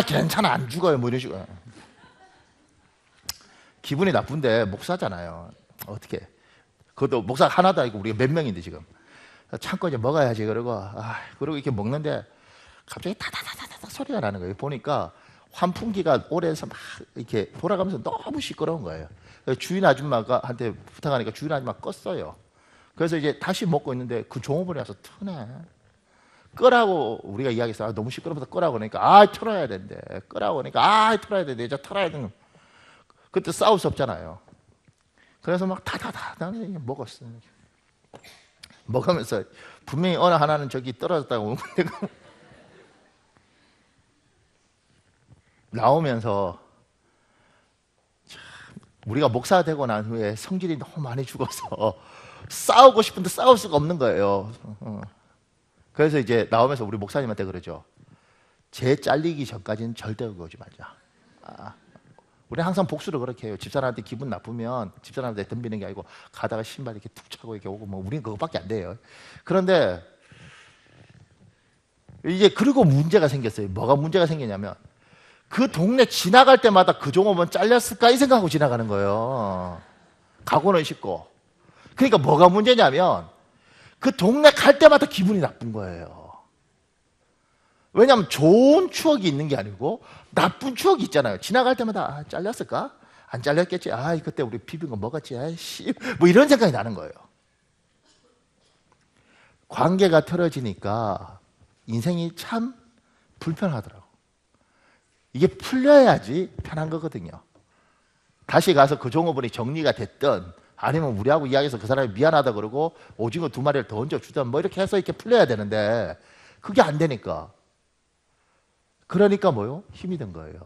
Speaker 1: 괜찮아 안 죽어요 뭐 이런 식으로. 기분이 나쁜데 목사잖아요. 어떻게? 그것도 목사 하나도 아니고 우리가 몇 명인데 지금 참고 이제 먹어야지. 그리고 이렇게 먹는데 갑자기 타다다다다 소리가 나는 거예요. 보니까 환풍기가 오래돼서 막 이렇게 돌아가면서 너무 시끄러운 거예요. 주인 아줌마가 한테 부탁하니까 주인 아줌마 껐어요. 그래서 이제 다시 먹고 있는데 그 종업원이 와서 트네. 끄라고 우리가 이야기해서 너무 시끄러워서 끄라고 하니까 틀어야 된대. 끄라고 하니까 틀어야 된대. 이제 틀어야 되는. 그때 싸울 수 없잖아요. 그래서 막 나는 먹었어요. 먹으면서 분명히 어느 하나는 저기 떨어졌다고 내가 나오면서 우리가 목사 되고 난 후에 성질이 너무 많이 죽어서 싸우고 싶은데 싸울 수가 없는 거예요. 그래서 이제 나오면서 우리 목사님한테 그러죠. 쟤 잘리기 전까지는 절대 오지 말자. 우리 항상 복수를 그렇게 해요. 집사람한테 기분 나쁘면 집사람한테 덤비는 게 아니고 가다가 신발 이렇게 툭 차고 이렇게 오고 뭐 우리는 그거밖에 안 돼요. 그런데 이제 그리고 문제가 생겼어요. 뭐가 문제가 생기냐면 그 동네 지나갈 때마다 그 종업원 잘렸을까 이 생각하고 지나가는 거예요. 가고는 싶고. 그러니까 뭐가 문제냐면 그 동네 갈 때마다 기분이 나쁜 거예요. 왜냐하면 좋은 추억이 있는 게 아니고 나쁜 추억이 있잖아요. 지나갈 때마다 잘렸을까? 안 잘렸겠지. 그때 우리 비빈 거 먹었지. 뭐 이런 생각이 나는 거예요. 관계가 틀어지니까 인생이 참 불편하더라고. 이게 풀려야지 편한 거거든요. 다시 가서 그 종업원이 정리가 됐든 아니면 우리하고 이야기해서 그 사람이 미안하다 그러고 오징어 2마리를 더 얹어주든 뭐 이렇게 해서 이렇게 풀려야 되는데 그게 안 되니까. 그러니까 뭐요? 힘이 든 거예요.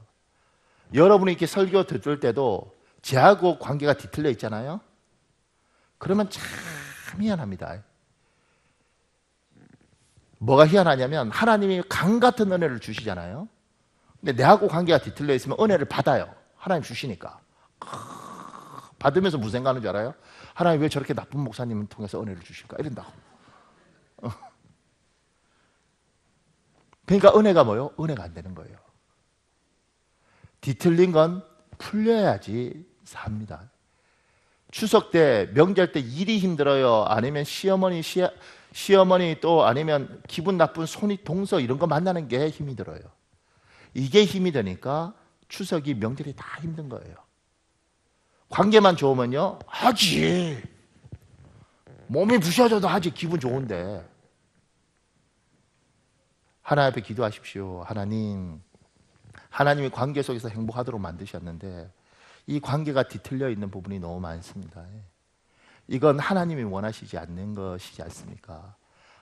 Speaker 1: 여러분이 이렇게 설교 들을 때도 제하고 관계가 뒤틀려 있잖아요. 그러면 참 희한합니다. 뭐가 희한하냐면 하나님이 강 같은 은혜를 주시잖아요. 근데 내하고 관계가 뒤틀려 있으면 은혜를 받아요. 하나님 주시니까. 받으면서 무슨 생각하는 줄 알아요? 하나님 왜 저렇게 나쁜 목사님을 통해서 은혜를 주실까? 이런다고. 그러니까 은혜가 뭐요? 은혜가 안 되는 거예요. 뒤틀린 건 풀려야지 삽니다. 추석 때, 명절 때 일이 힘들어요? 아니면 시어머니 또 아니면 기분 나쁜 손이 동서 이런 거 만나는 게 힘이 들어요. 이게 힘이 드니까 추석이 명절이 다 힘든 거예요. 관계만 좋으면요 하지. 몸이 부셔져도 하지. 기분 좋은데. 하나님 앞에 기도하십시오. 하나님이 관계 속에서 행복하도록 만드셨는데 이 관계가 뒤틀려 있는 부분이 너무 많습니다. 이건 하나님이 원하시지 않는 것이지 않습니까?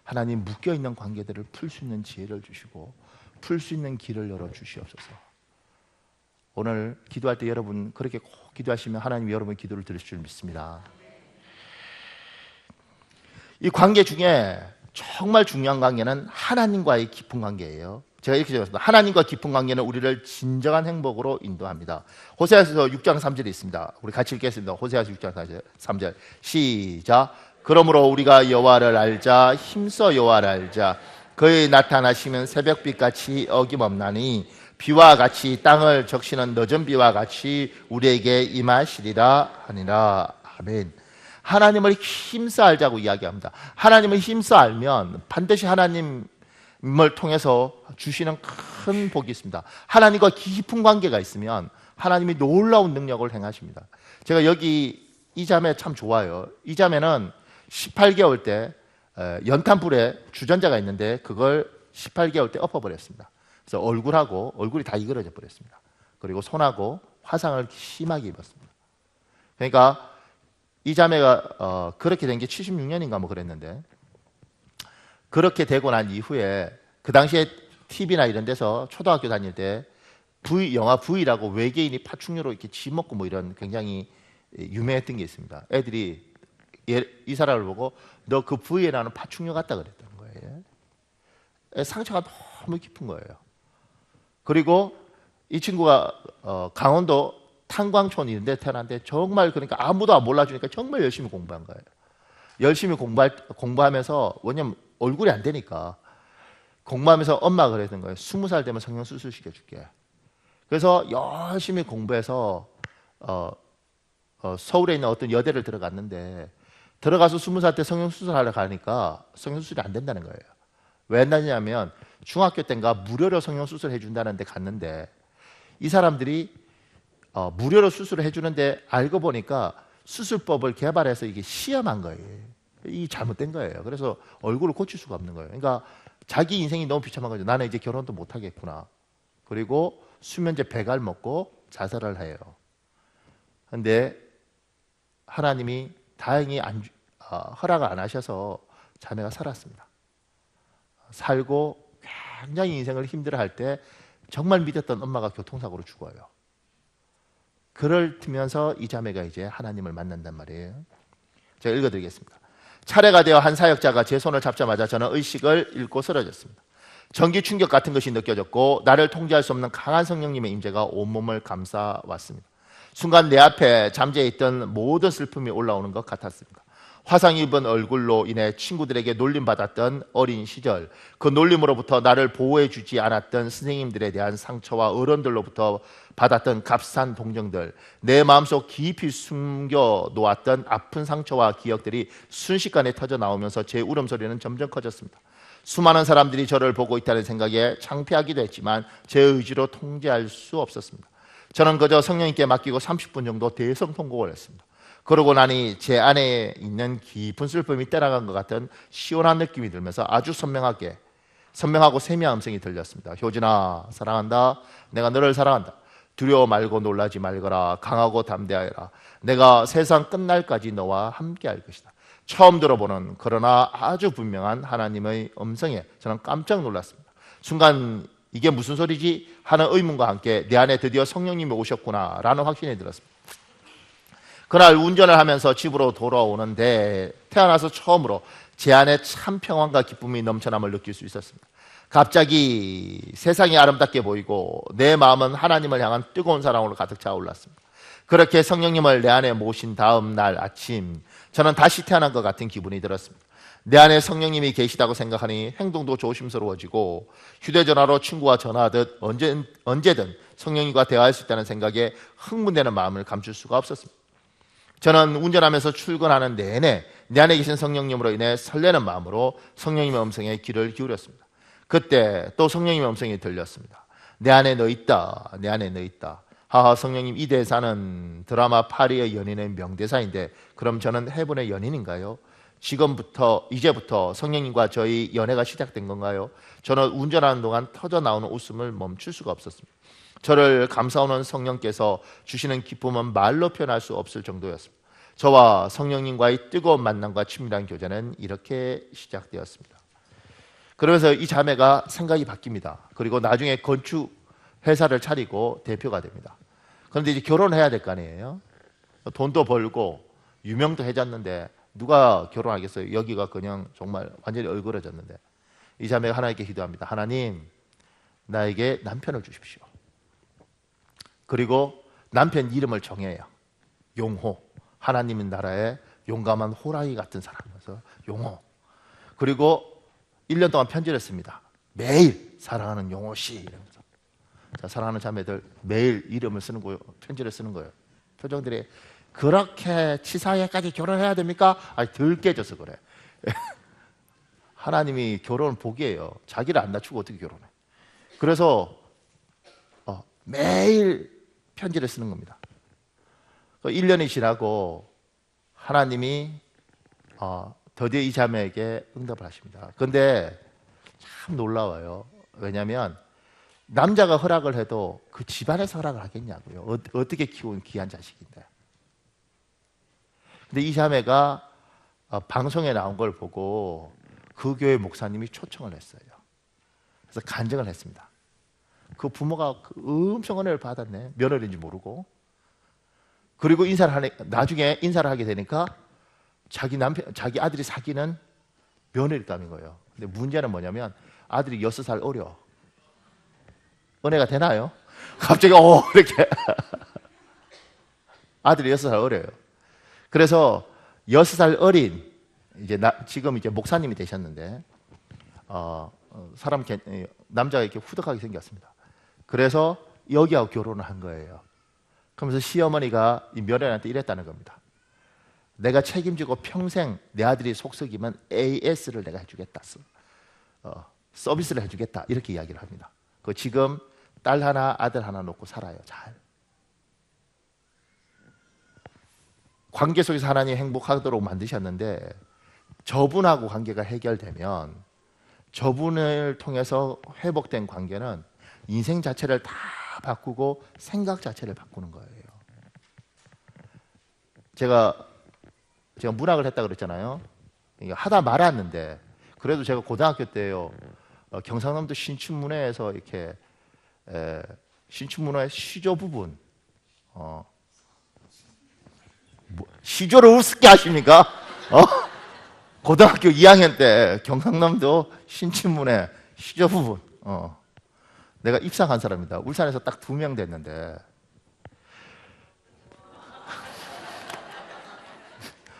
Speaker 1: 하나님 묶여있는 관계들을 풀 수 있는 지혜를 주시고 풀 수 있는 길을 열어주시옵소서. 오늘 기도할 때 여러분 그렇게 꼭 기도하시면 하나님이 여러분의 기도를 들으실 줄 믿습니다. 이 관계 중에 정말 중요한 관계는 하나님과의 깊은 관계예요. 제가 이렇게 적었습니다. 하나님과 깊은 관계는 우리를 진정한 행복으로 인도합니다. 호세아서 6장 3절에 있습니다. 우리 같이 읽겠습니다. 호세아서 6장 3절 시작. 그러므로 우리가 여호와를 알자. 힘써 여호와를 알자. 그의 나타나시면 새벽빛같이 어김없나니 비와 같이 땅을 적시는 늦은 비와 같이 우리에게 임하시리라 하니라. 아멘. 하나님을 힘써 알자고 이야기합니다. 하나님을 힘써 알면 반드시 하나님을 통해서 주시는 큰 복이 있습니다. 하나님과 깊은 관계가 있으면 하나님이 놀라운 능력을 행하십니다. 제가 여기 이 자매 참 좋아요. 이 자매는 18개월 때 연탄불에 주전자가 있는데 그걸 18개월 때 엎어버렸습니다. 그래서 얼굴이 다 이그러져 버렸습니다. 그리고 손하고 화상을 심하게 입었습니다. 그러니까 이 자매가 그렇게 된 게 76년인가 뭐 그랬는데, 그렇게 되고 난 이후에 그 당시에 TV나 이런 데서 초등학교 다닐 때 영화 V라고 외계인이 파충류로 이렇게 쥐먹고 뭐 이런 굉장히 유명했던 게 있습니다. 애들이 이 사람을 보고 너 그 V에 나오는 파충류 같다 그랬다는 거예요. 상처가 너무 깊은 거예요. 그리고 이 친구가 강원도 탄광촌 이런 데 태어났는데 정말, 그러니까 아무도 몰라주니까 정말 열심히 공부한 거예요. 열심히 공부하면서, 왜냐면 얼굴이 안 되니까 공부하면서 엄마가 그랬던 거예요. 20살 되면 성형수술 시켜줄게. 그래서 열심히 공부해서 서울에 있는 어떤 여대를 들어갔는데, 들어가서 20살 때 성형수술하러 가니까 성형수술이 안 된다는 거예요. 왜 안 되냐면 중학교 때인가 무료로 성형수술 해준다는 데 갔는데, 이 사람들이 무료로 수술을 해주는데 알고 보니까 수술법을 개발해서 이게 시험한 거예요. 이 잘못된 거예요. 그래서 얼굴을 고칠 수가 없는 거예요. 그러니까 자기 인생이 너무 비참한 거죠. 나는 이제 결혼도 못 하겠구나. 그리고 수면제 배갈 먹고 자살을 해요. 그런데 하나님이 다행히 허락을 안 하셔서 자매가 살았습니다. 살고 굉장히 인생을 힘들어할 때 정말 믿었던 엄마가 교통사고로 죽어요. 그러면서 이 자매가 이제 하나님을 만난단 말이에요. 제가 읽어드리겠습니다. 차례가 되어 한 사역자가 제 손을 잡자마자 저는 의식을 잃고 쓰러졌습니다. 전기 충격 같은 것이 느껴졌고 나를 통제할 수 없는 강한 성령님의 임재가 온몸을 감싸왔습니다. 순간 내 앞에 잠재해 있던 모든 슬픔이 올라오는 것 같았습니다. 화상 입은 얼굴로 인해 친구들에게 놀림받았던 어린 시절, 그 놀림으로부터 나를 보호해 주지 않았던 선생님들에 대한 상처와 어른들로부터 받았던 값싼 동정들, 내 마음속 깊이 숨겨 놓았던 아픈 상처와 기억들이 순식간에 터져 나오면서 제 울음소리는 점점 커졌습니다. 수많은 사람들이 저를 보고 있다는 생각에 창피하기도 했지만 제 의지로 통제할 수 없었습니다. 저는 그저 성령님께 맡기고 30분 정도 대성통곡을 했습니다. 그러고 나니 제 안에 있는 깊은 슬픔이 떠나간 것 같은 시원한 느낌이 들면서 아주 선명하고 세미한 음성이 들렸습니다. 효진아, 사랑한다. 내가 너를 사랑한다. 두려워 말고 놀라지 말거라. 강하고 담대하여라. 내가 세상 끝날까지 너와 함께할 것이다. 처음 들어보는 그러나 아주 분명한 하나님의 음성에 저는 깜짝 놀랐습니다. 순간 이게 무슨 소리지 하는 의문과 함께 내 안에 드디어 성령님이 오셨구나 라는 확신이 들었습니다. 그날 운전을 하면서 집으로 돌아오는데 태어나서 처음으로 제 안에 참 평안과 기쁨이 넘쳐남을 느낄 수 있었습니다. 갑자기 세상이 아름답게 보이고 내 마음은 하나님을 향한 뜨거운 사랑으로 가득 차올랐습니다. 그렇게 성령님을 내 안에 모신 다음 날 아침, 저는 다시 태어난 것 같은 기분이 들었습니다. 내 안에 성령님이 계시다고 생각하니 행동도 조심스러워지고 휴대전화로 친구와 전화하듯 언제든 성령님과 대화할 수 있다는 생각에 흥분되는 마음을 감출 수가 없었습니다. 저는 운전하면서 출근하는 내내 내 안에 계신 성령님으로 인해 설레는 마음으로 성령님의 음성에 귀를 기울였습니다. 그때 또 성령님의 음성이 들렸습니다. 내 안에 너 있다. 내 안에 너 있다. 하하, 성령님, 이 대사는 드라마 파리의 연인의 명대사인데 그럼 저는 해분의 연인인가요? 이제부터 성령님과 저희 연애가 시작된 건가요? 저는 운전하는 동안 터져 나오는 웃음을 멈출 수가 없었습니다. 저를 감싸오는 성령께서 주시는 기쁨은 말로 표현할 수 없을 정도였습니다. 저와 성령님과의 뜨거운 만남과 친밀한 교제는 이렇게 시작되었습니다. 그러면서 이 자매가 생각이 바뀝니다. 그리고 나중에 건축 회사를 차리고 대표가 됩니다. 그런데 이제 결혼해야 될 거 아니에요? 돈도 벌고 유명도 해졌는데 누가 결혼하겠어요? 여기가 그냥 정말 완전히 얼그러졌는데 이 자매가 하나님께 기도합니다. 하나님, 나에게 남편을 주십시오. 그리고 남편 이름을 정해요. 용호. 하나님 나라의 용감한 호랑이 같은 사람이어서 용호. 그리고 1년 동안 편지를 씁니다. 매일 사랑하는 용호 씨 이러면서. 자, 사랑하는 자매들 매일 이름을 쓰는 거예요. 편지를 쓰는 거예요. 표정들이 그렇게 치사하게까지 결혼해야 됩니까? 아니, 덜 깨져서 그래. 하나님이 결혼을 복이에요. 자기를 안 낮추고 어떻게 결혼해? 그래서 매일 편지를 쓰는 겁니다. 1년이 지나고 하나님이 드디어 이 자매에게 응답을 하십니다. 그런데 참 놀라워요. 왜냐하면 남자가 허락을 해도 그 집안에서 허락을 하겠냐고요. 어떻게 키운 귀한 자식인데. 근데 이 자매가 방송에 나온 걸 보고 그 교회 목사님이 초청을 했어요. 그래서 간증을 했습니다. 그 부모가 엄청 은혜를 받았네. 며느리인지 모르고. 그리고 나중에 인사를 하게 되니까 자기 아들이 사귀는 며느리감인 거예요. 근데 문제는 뭐냐면 아들이 6살 어려. 은혜가 되나요? 갑자기 이렇게 아들이 6살 어려요. 그래서 6살 어린 지금 이제 목사님이 되셨는데 남자가 이렇게 후덕하게 생겼습니다. 그래서 여기하고 결혼을 한 거예요. 그러면서 시어머니가 이 며느리한테 이랬다는 겁니다. 내가 책임지고 평생 내 아들이 속썩이면 AS를 내가 해주겠다. 서비스를 해주겠다. 이렇게 이야기를 합니다. 지금 딸 하나 아들 하나 놓고 살아요. 잘. 관계 속에서 하나님 행복하도록 만드셨는데 저분하고 관계가 해결되면 저분을 통해서 회복된 관계는 인생 자체를 다 바꾸고 생각 자체를 바꾸는 거예요. 제가 문학을 했다 그랬잖아요. 하다 말았는데 그래도 제가 고등학교 때요 경상남도 신춘문예에서 이렇게 신춘문예 시조 부분 시조를 우습게 하십니까? 고등학교 2학년 때 경상남도 신춘문예 시조 부분 내가 입상한 사람입니다. 울산에서 딱 2명 됐는데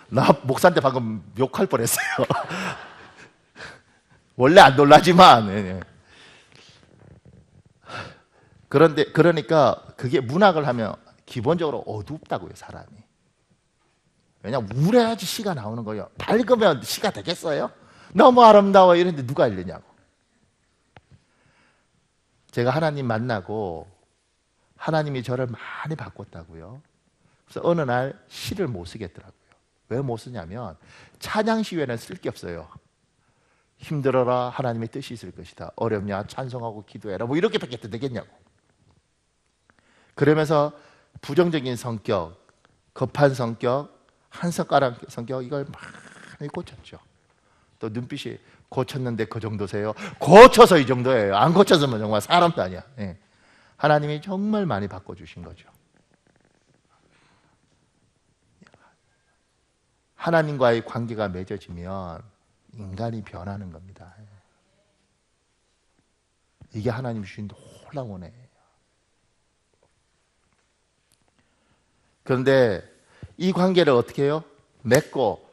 Speaker 1: 나 목사한테 방금 욕할 뻔했어요. 원래 안 놀라지만 그러니까 그게 문학을 하면 기본적으로 어둡다고요. 사람이. 왜냐면 우울해야지 시가 나오는 거예요. 밝으면 시가 되겠어요? 너무 아름다워 이런데 누가 읽느냐고. 제가 하나님 만나고 하나님이 저를 많이 바꿨다고요. 그래서 어느 날 시를 못 쓰겠더라고요. 왜 못 쓰냐면 찬양 시외에는 쓸 게 없어요. 힘들어라 하나님의 뜻이 있을 것이다. 어렵냐 찬송하고 기도해라. 뭐 이렇게밖에 되겠냐고. 그러면서 부정적인 성격, 급한 성격, 한석가락 성격 이걸 많이 고쳤죠. 또 눈빛이 고쳤는데 그 정도세요? 고쳐서 이 정도예요. 안 고쳐서는 정말 사람도 아니야. 하나님이 정말 많이 바꿔주신 거죠. 하나님과의 관계가 맺어지면 인간이 변하는 겁니다. 이게 하나님이 주신 놀라운 은혜예요. 그런데 이 관계를 어떻게 해요? 맺고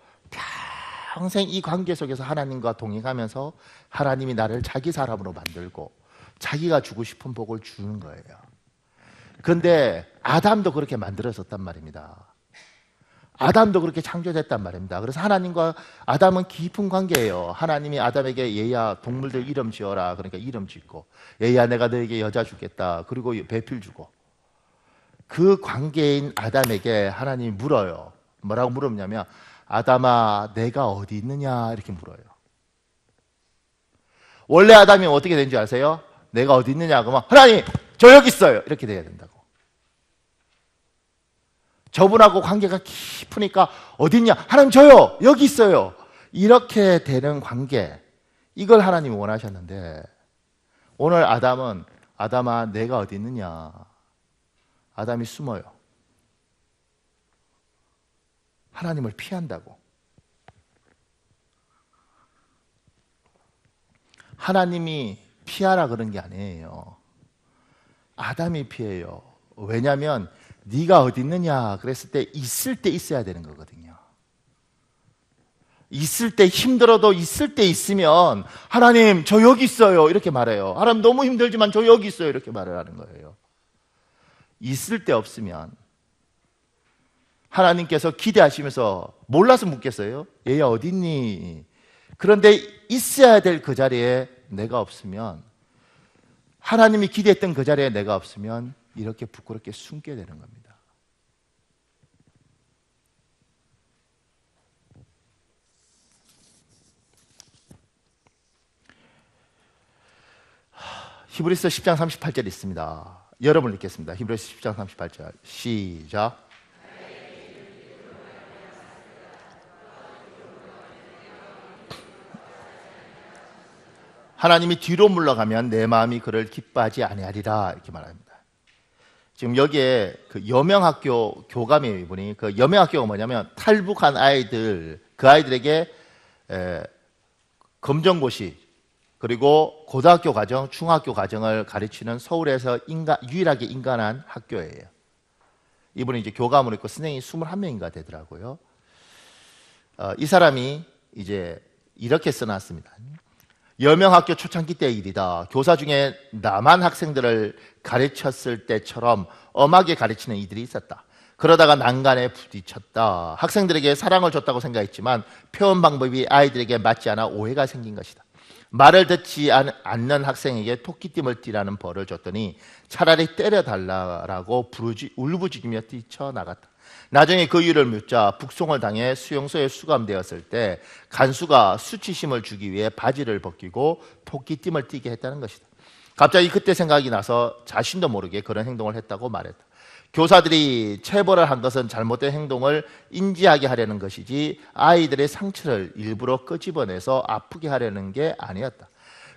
Speaker 1: 평생 이 관계 속에서 하나님과 동행하면서 하나님이 나를 자기 사람으로 만들고 자기가 주고 싶은 복을 주는 거예요. 그런데 아담도 그렇게 만들어졌단 말입니다. 아담도 그렇게 창조됐단 말입니다. 그래서 하나님과 아담은 깊은 관계예요. 하나님이 아담에게 얘야 동물들 이름 지어라. 그러니까 이름 짓고 얘야 내가 너에게 여자 주겠다. 그리고 배필 주고 그 관계인 아담에게 하나님이 물어요. 뭐라고 물었냐면 아담아 내가 어디 있느냐 이렇게 물어요. 원래 아담이 어떻게 된 줄 아세요? 내가 어디 있느냐 그러면 하나님 저 여기 있어요 이렇게 돼야 된다고. 저분하고 관계가 깊으니까 어디 있냐 하나님 저요 여기 있어요 이렇게 되는 관계, 이걸 하나님이 원하셨는데 오늘 아담은 아담아 내가 어디 있느냐, 아담이 숨어요. 하나님을 피한다고. 하나님이 피하라 그런 게 아니에요. 아담이 피해요. 왜냐하면 네가 어디 있느냐 그랬을 때 있을 때 있어야 되는 거거든요. 있을 때 힘들어도 있을 때 있으면 하나님 저 여기 있어요 이렇게 말해요. 하나님 너무 힘들지만 저 여기 있어요 이렇게 말을 하는 거예요. 있을 때 없으면 하나님께서 기대하시면서 몰라서 묻겠어요? 얘야 어디 있니? 그런데 있어야 될 그 자리에 내가 없으면, 하나님이 기대했던 그 자리에 내가 없으면 이렇게 부끄럽게 숨게 되는 겁니다. 히브리서 10장 38절 있습니다. 여러분 읽겠습니다. 히브리서 10장 38절 시작. 하나님이 뒤로 물러가면 내 마음이 그를 기뻐하지 아니하리라 이렇게 말합니다. 지금 여기에 그 여명학교 교감이 보니 그 여명학교가 뭐냐면 탈북한 아이들 그 아이들에게 검정고시 그리고 고등학교 과정, 중학교 과정을 가르치는 서울에서 유일하게 인간한 학교예요. 이분이 이제 교감을 했고 선생님이 21명인가 되더라고요. 이 사람이 이제 이렇게 써놨습니다. 여명학교 초창기 때의 일이다. 교사 중에 남한 학생들을 가르쳤을 때처럼 엄하게 가르치는 이들이 있었다. 그러다가 난간에 부딪혔다. 학생들에게 사랑을 줬다고 생각했지만 표현 방법이 아이들에게 맞지 않아 오해가 생긴 것이다. 말을 듣지 않는 학생에게 토끼띠을 띠라는 벌을 줬더니 차라리 때려달라고 울부짖으며 뛰쳐나갔다. 나중에 그 이유를 묻자 북송을 당해 수용소에 수감되었을 때 간수가 수치심을 주기 위해 바지를 벗기고 토끼띠을 띠게 했다는 것이다. 갑자기 그때 생각이 나서 자신도 모르게 그런 행동을 했다고 말했다. 교사들이 체벌을 한 것은 잘못된 행동을 인지하게 하려는 것이지 아이들의 상처를 일부러 끄집어내서 아프게 하려는 게 아니었다.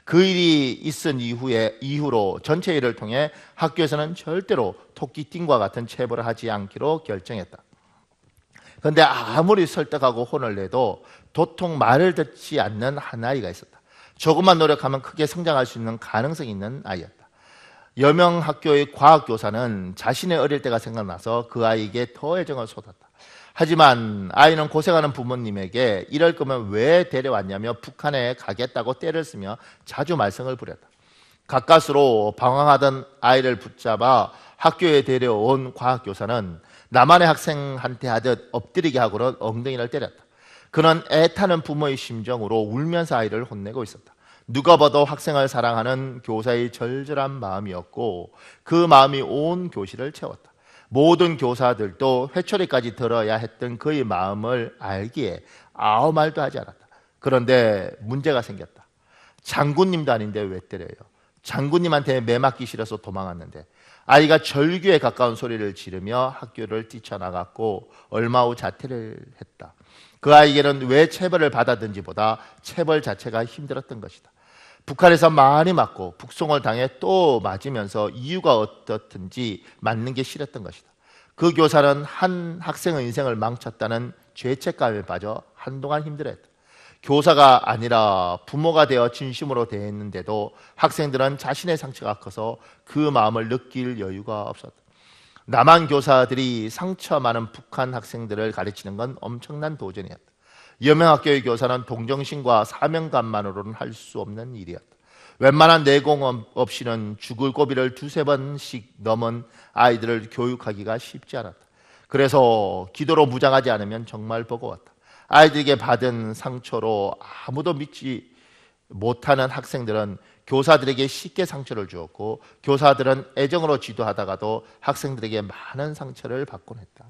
Speaker 1: 그 일이 있은 이후로 전체 일을 통해 학교에서는 절대로 토끼띵과 같은 체벌을 하지 않기로 결정했다. 그런데 아무리 설득하고 혼을 내도 도통 말을 듣지 않는 한 아이가 있었다. 조금만 노력하면 크게 성장할 수 있는 가능성이 있는 아이였다. 여명학교의 과학교사는 자신의 어릴 때가 생각나서 그 아이에게 더 애정을 쏟았다. 하지만 아이는 고생하는 부모님에게 이럴 거면 왜 데려왔냐며 북한에 가겠다고 떼를 쓰며 자주 말썽을 부렸다. 가까스로 방황하던 아이를 붙잡아 학교에 데려온 과학교사는 남한의 학생한테 하듯 엎드리게 하고는 엉덩이를 때렸다. 그는 애타는 부모의 심정으로 울면서 아이를 혼내고 있었다. 누가 봐도 학생을 사랑하는 교사의 절절한 마음이었고 그 마음이 온 교실을 채웠다. 모든 교사들도 회초리까지 들어야 했던 그의 마음을 알기에 아무 말도 하지 않았다. 그런데 문제가 생겼다. 장군님도 아닌데 왜 때려요? 장군님한테 매 맞기 싫어서 도망왔는데 아이가 절규에 가까운 소리를 지르며 학교를 뛰쳐나갔고 얼마 후 자퇴를 했다. 그 아이에게는 왜 체벌을 받았는지보다 체벌 자체가 힘들었던 것이다. 북한에서 많이 맞고 북송을 당해 또 맞으면서 이유가 어떻든지 맞는 게 싫었던 것이다. 그 교사는 한 학생의 인생을 망쳤다는 죄책감에 빠져 한동안 힘들어했다. 교사가 아니라 부모가 되어 진심으로 대했는데도 학생들은 자신의 상처가 커서 그 마음을 느낄 여유가 없었다. 남한 교사들이 상처 많은 북한 학생들을 가르치는 건 엄청난 도전이었다. 여명학교의 교사는 동정심과 사명감만으로는 할 수 없는 일이었다. 웬만한 내공 없이는 죽을 고비를 2-3번씩 넘은 아이들을 교육하기가 쉽지 않았다. 그래서 기도로 무장하지 않으면 정말 버거웠다. 아이들에게 받은 상처로 아무도 믿지 못하는 학생들은 교사들에게 쉽게 상처를 주었고 교사들은 애정으로 지도하다가도 학생들에게 많은 상처를 받곤 했다.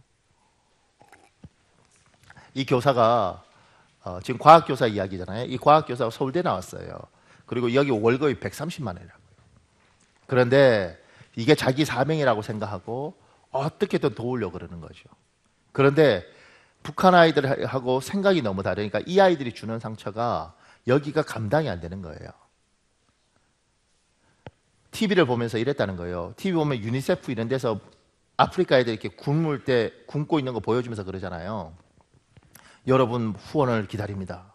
Speaker 1: 이 교사가 지금 과학교사 이야기잖아요. 이 과학교사가 서울대 나왔어요. 그리고 여기 월급이 130만 원이라고요. 그런데 이게 자기 사명이라고 생각하고 어떻게든 도우려고 그러는 거죠. 그런데 북한 아이들하고 생각이 너무 다르니까 이 아이들이 주는 상처가 여기가 감당이 안 되는 거예요. TV를 보면서 이랬다는 거예요. TV 보면 유니세프 이런 데서 아프리카 애들 이렇게 굶고 있는 거 보여주면서 그러잖아요. 여러분 후원을 기다립니다.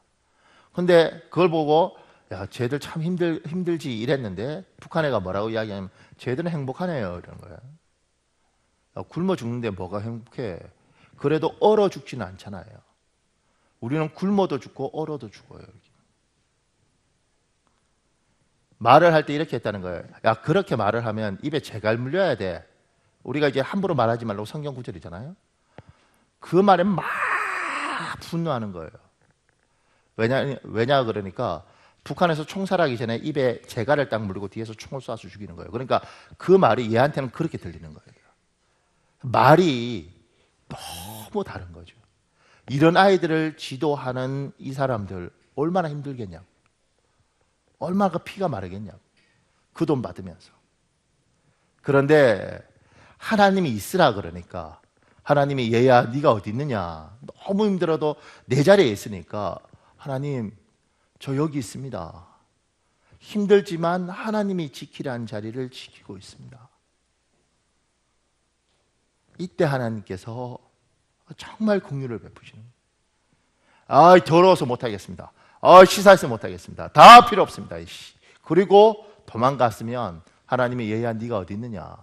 Speaker 1: 근데 그걸 보고 야, 쟤들 참 힘들지 이랬는데 북한 애가 뭐라고 이야기하냐면 쟤들은 행복하네요 이런 거예요. 야, 굶어 죽는데 뭐가 행복해. 그래도 얼어 죽지는 않잖아요. 우리는 굶어도 죽고 얼어도 죽어요. 말을 할 때 이렇게 했다는 거예요. 야, 그렇게 말을 하면 입에 재갈 물려야 돼. 우리가 이제 함부로 말하지 말라고 성경 구절이잖아요. 그 말에 막 분노하는 거예요. 왜냐 그러니까 북한에서 총살하기 전에 입에 재갈을 딱 물리고 뒤에서 총을 쏴서 죽이는 거예요. 그러니까 그 말이 얘한테는 그렇게 들리는 거예요. 말이 너무 다른 거죠. 이런 아이들을 지도하는 이 사람들 얼마나 힘들겠냐고. 얼마나 피가 마르겠냐고. 그 돈 받으면서. 그런데 하나님이 있으라 그러니까 하나님이 얘야 네가 어디 있느냐, 너무 힘들어도 내 자리에 있으니까 하나님 저 여기 있습니다. 힘들지만 하나님이 지키라는 자리를 지키고 있습니다. 이때 하나님께서 정말 긍휼을 베푸시는 거예요. 더러워서 못하겠습니다. 시사해서 못하겠습니다. 다 필요 없습니다. 그리고 도망갔으면 하나님이 얘야 네가 어디 있느냐,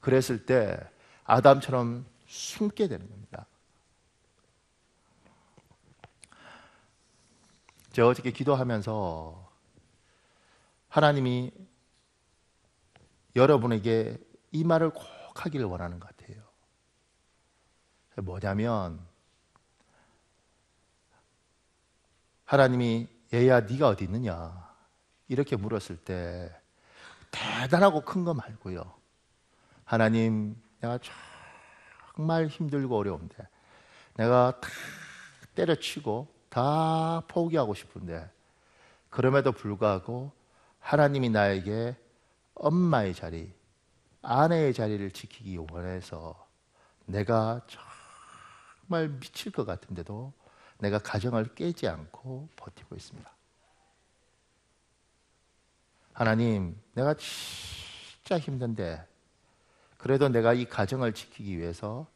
Speaker 1: 그랬을 때 아담처럼 숨게 되는 겁니다. 제가 어저께 기도하면서 하나님이 여러분에게 이 말을 꼭 하기를 원하는 것 같아요. 뭐냐면 하나님이 얘야 네가 어디 있느냐 이렇게 물었을 때 대단하고 큰 거 말고요, 하나님 내가 정말 힘들고 어려운데 내가 다 때려치고 다 포기하고 싶은데 그럼에도 불구하고 하나님이 나에게 엄마의 자리, 아내의 자리를 지키기 원해서 내가 정말 미칠 것 같은데도 내가 가정을 깨지 않고 버티고 있습니다. 하나님 내가 진짜 힘든데 그래도 내가 이 가정을 지키기 위해서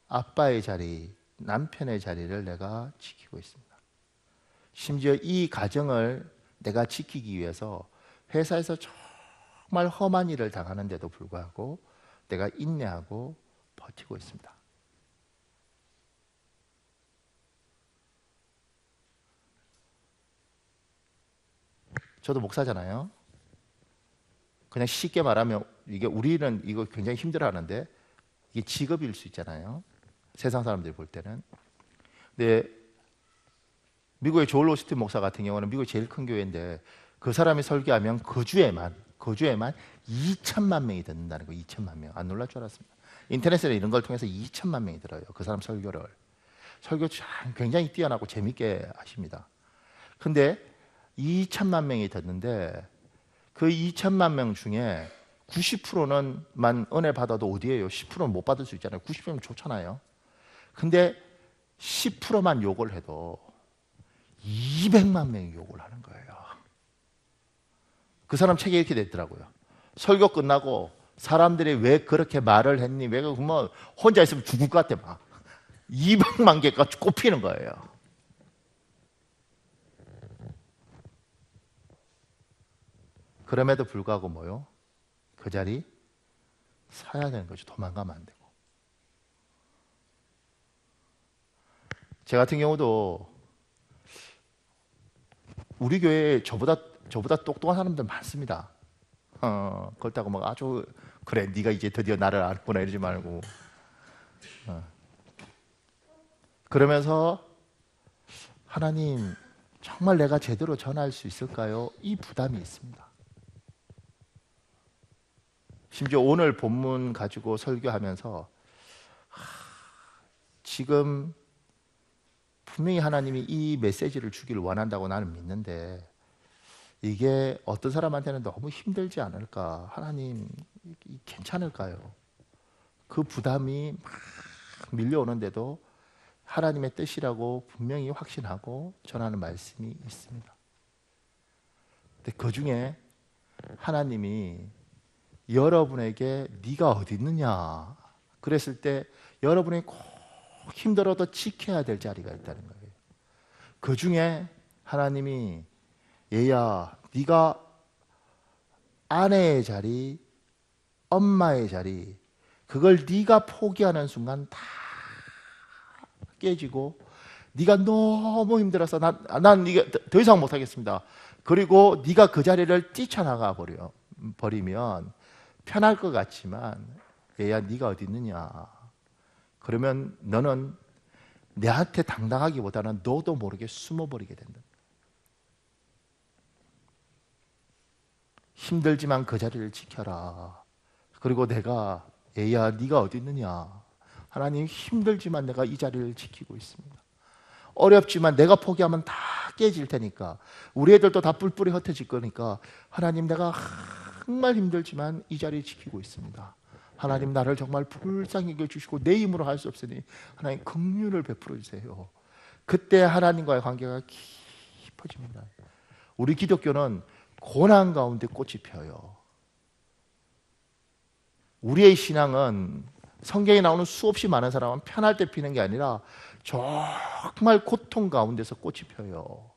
Speaker 1: 아빠의 자리, 남편의 자리를 내가 지키고 있습니다. 심지어 이 가정을 내가 지키기 위해서 회사에서 정말 험한 일을 당하는데도 불구하고 내가 인내하고 버티고 있습니다. 저도 목사잖아요. 그냥 쉽게 말하면 이게 우리는 이거 굉장히 힘들어하는데 이게 직업일 수 있잖아요. 세상 사람들이 볼 때는. 근데 미국의 조엘 오스틴 목사 같은 경우는 미국의 제일 큰 교회인데 그 사람이 설교하면 거주에만 2천만 명이 듣는다는 거예요. 2천만 명. 안 놀랄 줄 알았습니다. 인터넷에 이런 걸 통해서 2천만 명이 들어요. 그 사람 설교를. 설교 굉장히 뛰어나고 재밌게 하십니다. 근데 2천만 명이 듣는데 그 2천만 명 중에 90%만 은혜 받아도 어디에요? 10%는 못 받을 수 있잖아요. 90%면 좋잖아요. 근데 10%만 욕을 해도 200만 명이 욕을 하는 거예요. 그 사람 책에 이렇게 됐더라고요. 설교 끝나고 사람들이 왜 그렇게 말을 했니? 왜 그러면 혼자 있으면 죽을 것 같아 막. 200만 개가 꼽히는 거예요. 그럼에도 불구하고 뭐요? 그 자리 서야 되는 거죠. 도망가면 안 되고. 제 같은 경우도 우리 교회에 저보다 똑똑한 사람들 많습니다. 그렇다고 막 아주 그래 네가 이제 드디어 나를 알았구나 이러지 말고. 그러면서 하나님 정말 내가 제대로 전할 수 있을까요? 이 부담이 있습니다. 심지어 오늘 본문 가지고 설교하면서 지금 분명히 하나님이 이 메시지를 주기를 원한다고 나는 믿는데 이게 어떤 사람한테는 너무 힘들지 않을까? 하나님 괜찮을까요? 그 부담이 막 밀려오는데도 하나님의 뜻이라고 분명히 확신하고 전하는 말씀이 있습니다. 근데 그 중에 하나님이 여러분에게 네가 어디 있느냐 그랬을 때 여러분이 꼭 힘들어도 지켜야 될 자리가 있다는 거예요. 그 중에 하나님이 얘야 네가 아내의 자리, 엄마의 자리 그걸 네가 포기하는 순간 다 깨지고 네가 너무 힘들어서 난 이게 더 이상 못하겠습니다. 그리고 네가 그 자리를 뛰쳐나가 버리면 편할 것 같지만 얘야 네가 어디 있느냐 그러면 너는 내한테 당당하기보다는 너도 모르게 숨어버리게 된다. 힘들지만 그 자리를 지켜라. 그리고 내가 얘야 네가 어디 있느냐 하나님 힘들지만 내가 이 자리를 지키고 있습니다. 어렵지만 내가 포기하면 다 깨질 테니까, 우리 애들도 다 뿔뿔이 흩어질 거니까, 하나님 내가 정말 힘들지만 이 자리 지키고 있습니다. 하나님 나를 정말 불쌍히 여겨주시고 내 힘으로 할 수 없으니 하나님 긍휼을 베풀어 주세요. 그때 하나님과의 관계가 깊어집니다. 우리 기독교는 고난 가운데 꽃이 펴요. 우리의 신앙은 성경에 나오는 수없이 많은 사람은 편할 때 피는 게 아니라 정말 고통 가운데서 꽃이 펴요.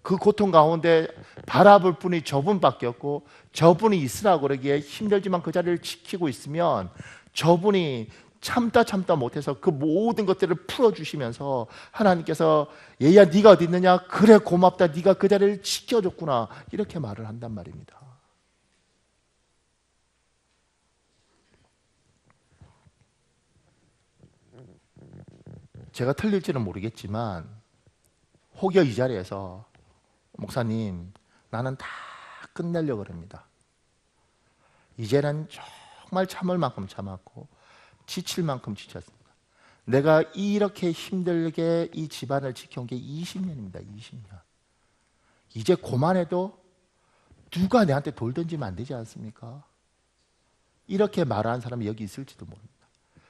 Speaker 1: 그 고통 가운데 바라볼 분이 저분밖에 없고, 저분이 있으라고 그러기에 힘들지만 그 자리를 지키고 있으면 저분이 참다 못해서 그 모든 것들을 풀어주시면서 하나님께서 얘야 네가 어디 있느냐, 그래 고맙다, 네가 그 자리를 지켜줬구나, 이렇게 말을 한단 말입니다. 제가 틀릴지는 모르겠지만 혹여 이 자리에서 목사님 나는 다 끝내려고 합니다, 이제는 정말 참을 만큼 참았고 지칠 만큼 지쳤습니다, 내가 이렇게 힘들게 이 집안을 지켜온 게 20년입니다 20년, 이제 그만해도 누가 내한테 돌 던지면 안 되지 않습니까? 이렇게 말하는 사람이 여기 있을지도 모릅니다.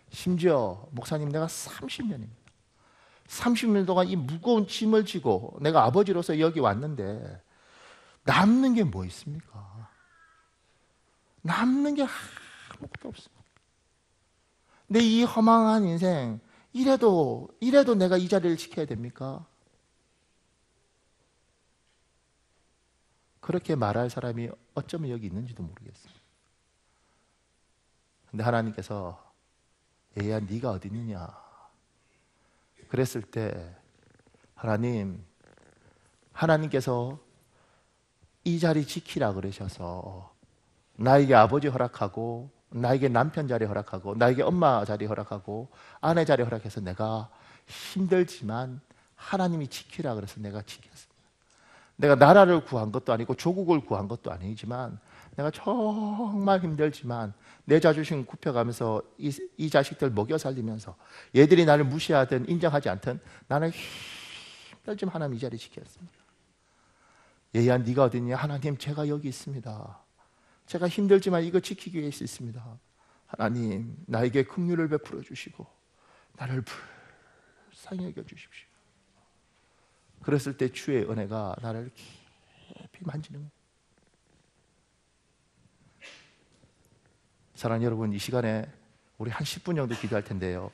Speaker 1: 심지어 목사님 내가 30년 동안 이 무거운 짐을 지고 내가 아버지로서 여기 왔는데 남는 게 뭐 있습니까? 남는 게 아무것도 없습니다. 근데 이 허망한 인생, 이래도 내가 이 자리를 지켜야 됩니까? 그렇게 말할 사람이 어쩌면 여기 있는지도 모르겠습니다. 근데 하나님께서 얘야 네가 어디 있느냐 그랬을 때 하나님께서 이 자리 지키라 그러셔서 나에게 아버지 허락하고, 나에게 남편 자리 허락하고, 나에게 엄마 자리 허락하고, 아내 자리 허락해서 내가 힘들지만 하나님이 지키라 그래서 내가 지켰습니다. 내가 나라를 구한 것도 아니고 조국을 구한 것도 아니지만 내가 정말 힘들지만 내 자존심 굽혀가면서 이 자식들 먹여 살리면서 얘들이 나를 무시하든 인정하지 않든 나는 힘들지만 하나님 이 자리 지켰습니다. 얘야 네가 어디 있냐? 하나님 제가 여기 있습니다. 제가 힘들지만 이거 지키기 위해 있습니다. 하나님 나에게 긍휼을 베풀어 주시고 나를 불쌍히 여겨 주십시오. 그랬을 때 주의 은혜가 나를 깊이 만지는 거예요. 사랑하는 여러분, 이 시간에 우리 한 10분 정도 기도할 텐데요,